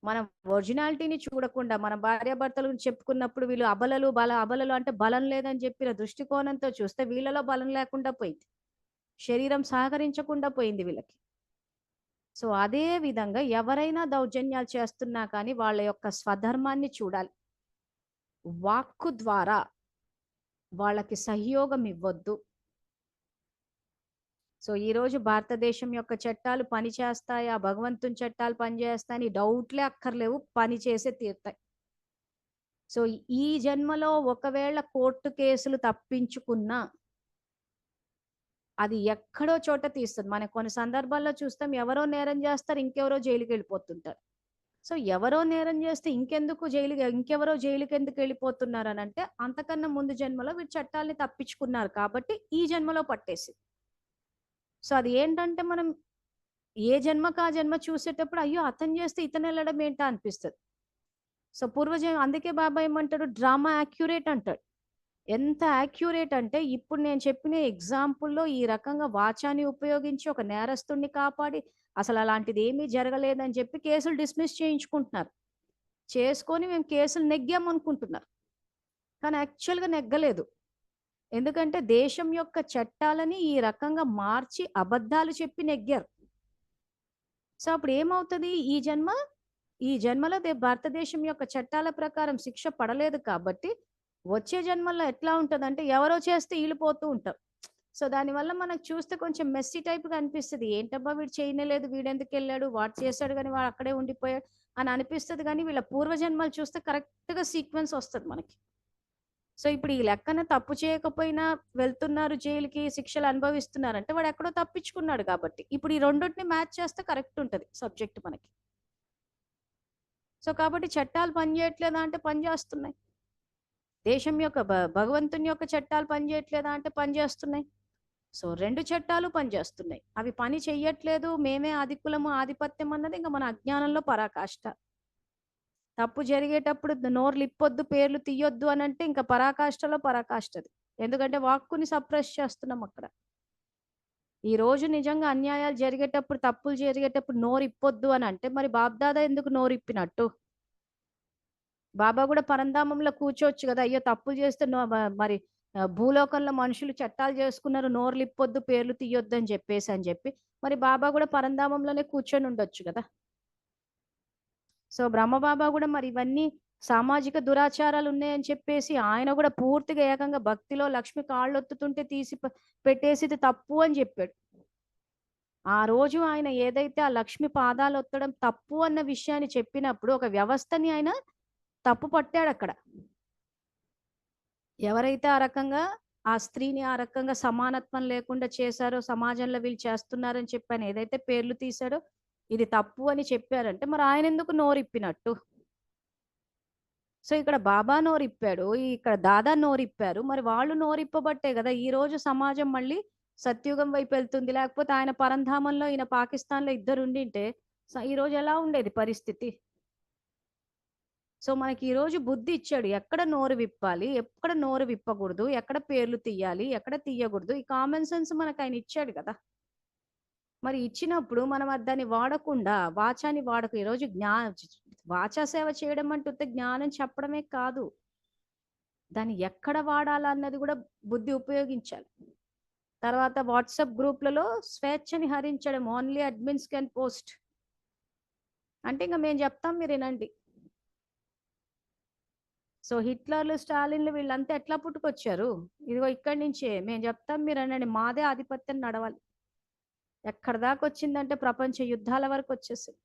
మనం ఒరిజినాలిటీని చూడకుండా మన భార్యాభర్తలు చెప్పుకున్నప్పుడు వీళ్ళు అబలలు అంటే బలం లేదని చెప్పిన దృష్టికోణంతో చూస్తే వీళ్ళలో బలం లేకుండా పోయింది, శరీరం సహకరించకుండా పోయింది వీళ్ళకి. సో అదే విధంగా ఎవరైనా దౌర్జన్యాలు చేస్తున్నా కానీ వాళ్ళ యొక్క స్వధర్మాన్ని చూడాలి. వాక్కు ద్వారా వాళ్ళకి సహయోగం ఇవ్వద్దు. సో ఈ రోజు భారతదేశం యొక్క చట్టాలు పనిచేస్తాయా, భగవంతుని చట్టాలు పనిచేస్తాయని డౌట్లే అక్కర్లేవు, పని చేసే తీరుతాయి. సో ఈ జన్మలో ఒకవేళ కోర్టు కేసులు తప్పించుకున్నా అది ఎక్కడో చోట తీస్తుంది. మనం కొన్ని సందర్భాల్లో చూస్తాం, ఎవరో నేరం చేస్తారు, ఇంకెవరో జైలుకి వెళ్ళిపోతుంటారు. సో ఎవరో నేరం చేస్తే ఇంకెవరో జైలుకి ఎందుకు వెళ్ళిపోతున్నారు అని అంటే అంతకన్నా ముందు జన్మలో వీళ్ళు చట్టాలని తప్పించుకున్నారు కాబట్టి ఈ జన్మలో పట్టేసి. సో అది ఏంటంటే మనం ఏ జన్మకు ఆ జన్మ చూసేటప్పుడు అయ్యో అతను చేస్తే ఇతను వెళ్ళడం ఏంటా అనిపిస్తుంది. సో అందుకే బాబా ఏమంటాడు, డ్రామా యాక్యురేట్ అంటాడు. ఎంత యాక్యురేట్ అంటే ఇప్పుడు నేను చెప్పిన ఎగ్జాంపుల్‌లో ఈ రకంగా వాచాని ఉపయోగించి ఒక నేరస్తుడిని కాపాడి అసలు అలాంటిది ఏమీ జరగలేదని చెప్పి కేసులు డిస్మిస్ చేయించుకుంటున్నారు. చేసుకొని మేము కేసులు నెగ్గామనుకుంటున్నారు. కానీ యాక్చువల్‌గా నెగ్గలేదు. ఎందుకంటే దేశం యొక్క చట్టాలని ఈ రకంగా మార్చి అబద్ధాలు చెప్పి నెగ్గారు. సో అప్పుడు ఏమవుతది, ఈ జన్మలో భారతదేశం యొక్క చట్టాల ప్రకారం శిక్ష పడలేదు కాబట్టి వచ్చే జన్మల్లో ఎట్లా ఉంటదంటే ఎవరో చేస్తే ఈళ్ళిపోతూ ఉంటారు. సో దానివల్ల మనకు చూస్తే కొంచెం మెస్సీ టైప్‌గా అనిపిస్తది. ఏంటబ్బా వీడు చేయనేలేదు, వీడెందుకెళ్ళాడు, వాడు చేశాడు గానీ వాడు అక్కడే ఉండిపోయాడు అని అనిపిస్తది గానీ వీళ్ళ పూర్వజన్మలు చూస్తే కరెక్ట్‌గా సీక్వెన్స్ వస్తది మనకి. సో ఇప్పుడు ఈ లెక్కన తప్పు చేయకపోయినా వెళ్తున్నారు జైలుకి, శిక్షలు అనుభవిస్తున్నారంటే వాడు ఎక్కడో తప్పించుకున్నాడు కాబట్టి. ఇప్పుడు ఈ రెండిటిని మ్యాచ్ చేస్తే కరెక్ట్ ఉంటది సబ్జెక్ట్ మనకి. సో కాబట్టి చట్టాలు పనిచేయట్లేదా అంటే పనిచేస్తున్నాయి. దేశం యొక్క భగవంతుని యొక్క చట్టాలు పనిచేయట్లేదా అంటే పనిచేస్తున్నాయి. సో 2 చట్టాలు పనిచేస్తున్నాయి. అవి పని చెయ్యట్లేదు, మేమే ఆధికులము, ఆధిపత్యం అన్నది ఇంక మన అజ్ఞానంలో పరాకాష్ట. తప్పు జరిగేటప్పుడు నోర్లిప్పొద్దు, పేర్లు తీయొద్దు అనంటే ఇంకా పరాకాష్ఠలో పరాకాష్ఠది. ఎందుకంటే వాక్కుని సప్రెస్ చేస్తున్నాం అక్కడ. ఈ రోజు నిజంగా అన్యాయాలు జరిగేటప్పుడు, తప్పులు జరిగేటప్పుడు నోరిప్పొద్దు అని అంటే మరి బాబ్దాదా ఎందుకు నోరిప్పినట్టు? బాబా కూడా పరంధామంలో కూర్చోవచ్చు కదా, అయ్యో తప్పులు చేస్తే మరి భూలోకంలో మనుషులు చట్టాలు చేసుకున్నారు, నోర్లిప్పొద్దు, పేర్లు తీయొద్దు అని చెప్పి మరి బాబా కూడా పరంధామంలోనే కూర్చొని ఉండొచ్చు కదా. సో బ్రహ్మబాబా కూడా మరి ఇవన్నీ సామాజిక దురాచారాలు ఉన్నాయని చెప్పేసి ఆయన కూడా పూర్తిగా ఏకంగా భక్తిలో లక్ష్మి కాళ్ళొత్తుతుంటే తీసి పెట్టేసి ఇది తప్పు అని చెప్పాడు. ఆ రోజు ఆయన ఏదైతే ఆ లక్ష్మి పాదాలు ఒత్తడం తప్పు అన్న విషయాన్ని చెప్పినప్పుడు ఒక వ్యవస్థని ఆయన తప్పు పట్టాడు అక్కడ. ఎవరైతే ఆ రకంగా ఆ స్త్రీని ఆ రకంగా సమానత్వం లేకుండా చేశారో, సమాజంలో వీళ్ళు చేస్తున్నారని చెప్పాను ఏదైతే పేర్లు తీశాడో ఇది తప్పు అని చెప్పారంటే మరి ఆయన ఎందుకు నోరిప్పినట్టు? సో ఇక్కడ బాబా నోరిప్పాడు, ఇక్కడ దాదా నోరిప్పారు. మరి వాళ్ళు నోరిప్పబట్టే కదా ఈ రోజు సమాజం మళ్ళీ సత్యుగం వైపు వెళ్తుంది. లేకపోతే ఆయన పరంధామంలో ఈయన పాకిస్తాన్‌లో ఇద్దరు ఉండింటే ఈ రోజు ఎలా ఉండేది పరిస్థితి? సో మనకి ఈ రోజు బుద్ధి ఇచ్చాడు. ఎక్కడ నోరు విప్పాలి, ఎక్కడ నోరు విప్పకూడదు, ఎక్కడ పేర్లు తీయాలి, ఎక్కడ తీయకూడదు. ఈ కామన్ సెన్స్ మనకు ఆయన ఇచ్చాడు కదా. మరి ఇచ్చినప్పుడు మనం దాన్ని వాడకుండా వాచాని ఈరోజు వాచా సేవ చేయడం అంటే జ్ఞానం చెప్పడమే కాదు, దాన్ని ఎక్కడ వాడాలన్నది కూడా బుద్ధి ఉపయోగించాలి. తర్వాత వాట్సాప్ గ్రూప్లలో స్వేచ్ఛని హరించడం, ఓన్లీ అడ్మిన్స్ కెన్ పోస్ట్ అంటే ఇంకా మేము చెప్తాం మీరు వినండి. సో హిట్లర్లు, స్టాలిన్లు వీళ్ళంతా ఎట్లా పుట్టుకొచ్చారు? ఇదిగో ఇక్కడి నుంచే మేము చెప్తాం మీరు అనండి, మాదే ఆధిపత్యం నడవాలి. ఎక్కడ దాకా వచ్చిందంటే ప్రపంచ యుద్ధాల వరకు వచ్చేసింది.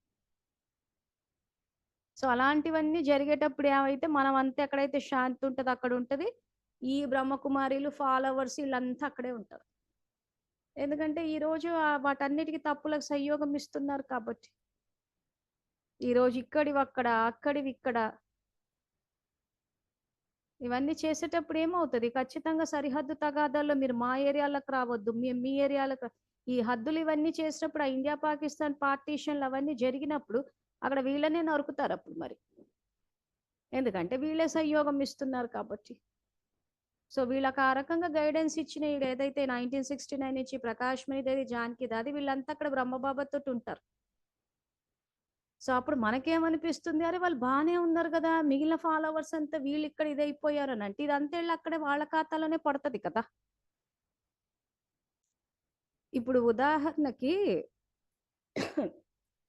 సో అలాంటివన్నీ జరిగేటప్పుడు ఏమైతే మనం అంతా ఎక్కడైతే శాంతి ఉంటుందో అక్కడ ఉంటది. ఈ బ్రహ్మకుమారీలు ఫాలోవర్స్ వీళ్ళంతా అక్కడే ఉంటారు. ఎందుకంటే ఈ రోజు వాటన్నిటికీ తప్పులకు సంయోగం ఇస్తున్నారు కాబట్టి. ఈ రోజు ఇక్కడివి అక్కడ, అక్కడివి ఇక్కడ, ఇవన్నీ చేసేటప్పుడు ఏమవుతుంది? ఖచ్చితంగా సరిహద్దు తగాదాల్లో మీరు మా ఏరియాలకు రావద్దు, మీ ఏరియాలకు, ఈ హద్దులు ఇవన్నీ చేసినప్పుడు ఆ ఇండియా పాకిస్తాన్ పార్టీషన్లు అవన్నీ జరిగినప్పుడు అక్కడ వీళ్ళనే నరుకుతారు అప్పుడు మరి. ఎందుకంటే వీళ్ళే సంయోగం ఇస్తున్నారు కాబట్టి. సో వీళ్ళకి ఆ రకంగా గైడెన్స్ ఇచ్చిన ఏదైతే 1969 నుంచి ప్రకాష్ మణిదేవి, జానకి దాది వీళ్ళంతా అక్కడ బ్రహ్మబాబాతో ఉంటారు. సో అప్పుడు మనకేమనిపిస్తుంది, అరే వాళ్ళు బాగానే ఉన్నారు కదా, మిగిలిన ఫాలోవర్స్ అంతా వీళ్ళు ఇక్కడ ఇదైపోయారు అని అంటే ఇదంతా వెళ్ళి అక్కడే వాళ్ళ ఖాతాలోనే పడుతుంది కదా. ఇప్పుడు ఉదాహరణకి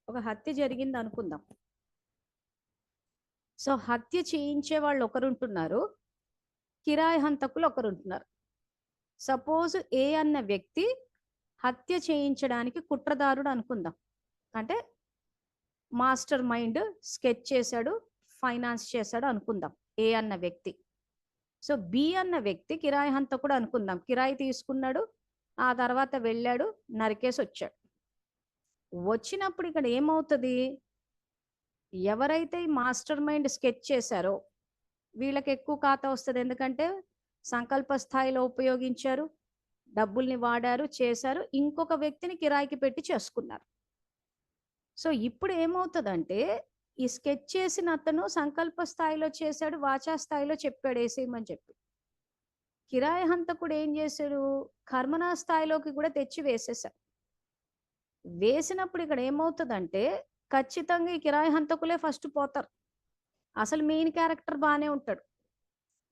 ఒక హత్య జరిగింది అనుకుందాం. సో హత్య చేయించే వాళ్ళు ఒకరుంటున్నారు, కిరాయి హంతకులు ఒకరుంటున్నారు. సపోజ్ ఏ అన్న వ్యక్తి హత్య చేయించడానికి కుట్రదారుడు అనుకుందాం. అంటే మాస్టర్ మైండ్ స్కెచ్ చేశాడు, ఫైనాన్స్ చేశాడు అనుకుందాం ఏ అన్న వ్యక్తి. సో బి అన్న వ్యక్తి కిరాయి హంతకుడు అనుకుందాం, కిరాయి తీసుకున్నాడు, ఆ తర్వాత వెళ్ళాడు, నరికేసి వచ్చాడు. వచ్చినప్పుడు ఇక్కడ ఏమవుతుంది, ఎవరైతే ఈ మాస్టర్ మైండ్ స్కెచ్ చేశారో వీళ్ళకి ఎక్కువ ఖాతా వస్తుంది. ఎందుకంటే సంకల్ప స్థాయిలో ఉపయోగించారు, డబ్బుల్ని వాడారు, చేశారు, ఇంకొక వ్యక్తిని కిరాయికి పెట్టి చేసుకున్నారు. సో ఇప్పుడు ఏమవుతుందంటే ఈ స్కెచ్ చేసిన అతను సంకల్ప స్థాయిలో చేశాడు, వాచా స్థాయిలో చెప్పాడు ఏసేయమని చెప్పి. కిరాయి హంతకుడు ఏం చేశాడు, కర్మనా స్థాయిలోకి కూడా తెచ్చి వేసేసాడు. వేసినప్పుడు ఇక్కడ ఏమవుతుందంటే ఖచ్చితంగా ఈ కిరాయి హంతకులే ఫస్ట్ పోతారు. అసలు మెయిన్ క్యారెక్టర్ బాగానే ఉంటాడు.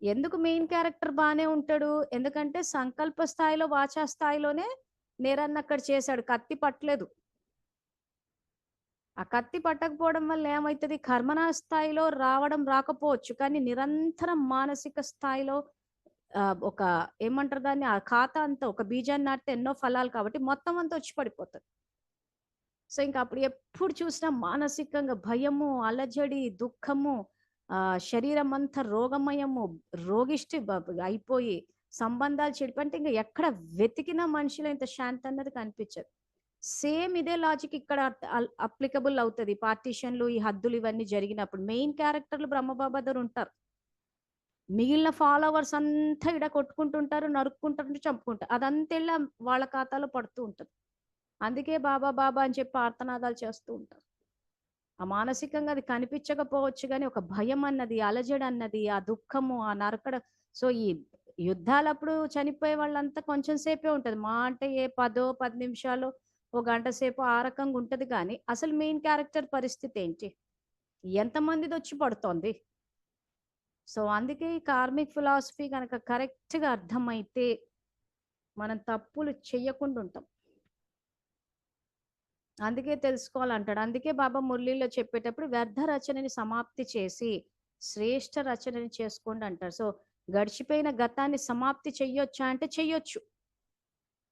ఎందుకు మెయిన్ క్యారెక్టర్ బాగానే ఉంటాడు, ఎందుకంటే సంకల్ప స్థాయిలో వాచా స్థాయిలోనే నేరాన్ని అక్కడ చేశాడు, కత్తి పట్టలేదు. ఆ కత్తి పట్టకపోవడం వల్ల ఏమవుతుంది, కర్మనా స్థాయిలో రావడం రాకపోవచ్చు, కానీ నిరంతరం మానసిక స్థాయిలో ఒక ఏమంటారు దాన్ని, ఆ ఖాతా అంతా ఒక బీజాన్ని నాటితే ఎన్నో ఫలాలు, కాబట్టి మొత్తం అంతా వచ్చి పడిపోతుంది. సో ఇంకా అప్పుడు ఎప్పుడు చూసినా మానసికంగా భయము, అలజడి, దుఃఖము, శరీరం అంతా రోగమయము, రోగిష్టి అయిపోయి సంబంధాలు చెడిపోతే ఇంకా ఎక్కడ వెతికినా మనిషిలో ఇంత శాంతి అన్నది కనిపించదు. సేమ్ ఇదే లాజిక్ ఇక్కడ అప్లికబుల్ అవుతుంది. పార్టీషన్లు, ఈ హద్దులు ఇవన్నీ జరిగినప్పుడు మెయిన్ క్యారెక్టర్లు బ్రహ్మబాబా దగ్గర ఉంటారు, మిగిలిన ఫాలోవర్స్ అంతా ఇడ కొట్టుకుంటుంటారు, నరుక్కుంటారు, చంపుకుంటారు, అదంతా వెళ్ళి వాళ్ళ ఖాతాలో పడుతూ ఉంటుంది. అందుకే బాబా బాబా అని చెప్పి ఆర్తనాదాలు చేస్తూ ఉంటారు. ఆ మానసికంగా అది కనిపించకపోవచ్చు, కానీ ఒక భయం అన్నది, అలజడి అన్నది, ఆ దుఃఖము, ఆ నరకడ. సో ఈ యుద్ధాలప్పుడు చనిపోయే వాళ్ళంతా కొంచెం సేపే ఉంటది, మా అంటే 10 నిమిషాలు, ఓ గంట సేపు ఆ రకంగా ఉంటది. కానీ అసలు మెయిన్ క్యారెక్టర్ పరిస్థితి ఏంటి, ఎంతమందిది వచ్చి పడుతోంది. సో అందుకే ఈ కార్మిక్ ఫిలాసఫీ కనుక కరెక్ట్గా అర్థమైతే మనం తప్పులు చెయ్యకుండా ఉంటాం. అందుకే తెలుసుకోవాలంటాడు. అందుకే బాబా మురళీలో చెప్పేటప్పుడు వ్యర్థ రచనని సమాప్తి చేసి శ్రేష్ఠ రచనని చేసుకోండి అంటారు. సో గడిచిపోయిన గతాన్ని సమాప్తి చెయ్యొచ్చా అంటే చెయ్యొచ్చు.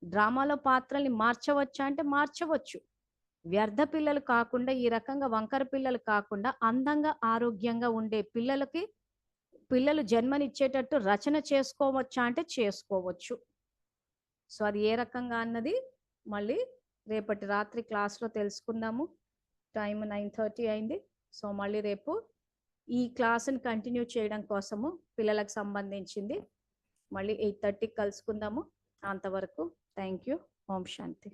డ్రామాలో పాత్రల్ని మార్చవచ్చా అంటే మార్చవచ్చు. వ్యర్థ పిల్లలు కాకుండా, ఈ రకంగా వంకర పిల్లలు కాకుండా అందంగా ఆరోగ్యంగా ఉండే పిల్లలు జన్మనిచ్చేటట్టు రచన చేసుకోవచ్చా అంటే చేసుకోవచ్చు. సో అది ఏ రకంగా అన్నది మళ్ళీ రేపటి రాత్రి క్లాస్లో తెలుసుకుందాము. టైం 9:30 అయింది. సో మళ్ళీ రేపు ఈ క్లాస్ని కంటిన్యూ చేయడం కోసము పిల్లలకు సంబంధించింది మళ్ళీ 8:30కి కలుసుకుందాము. అంతవరకు థ్యాంక్ యూ. Om Shanti.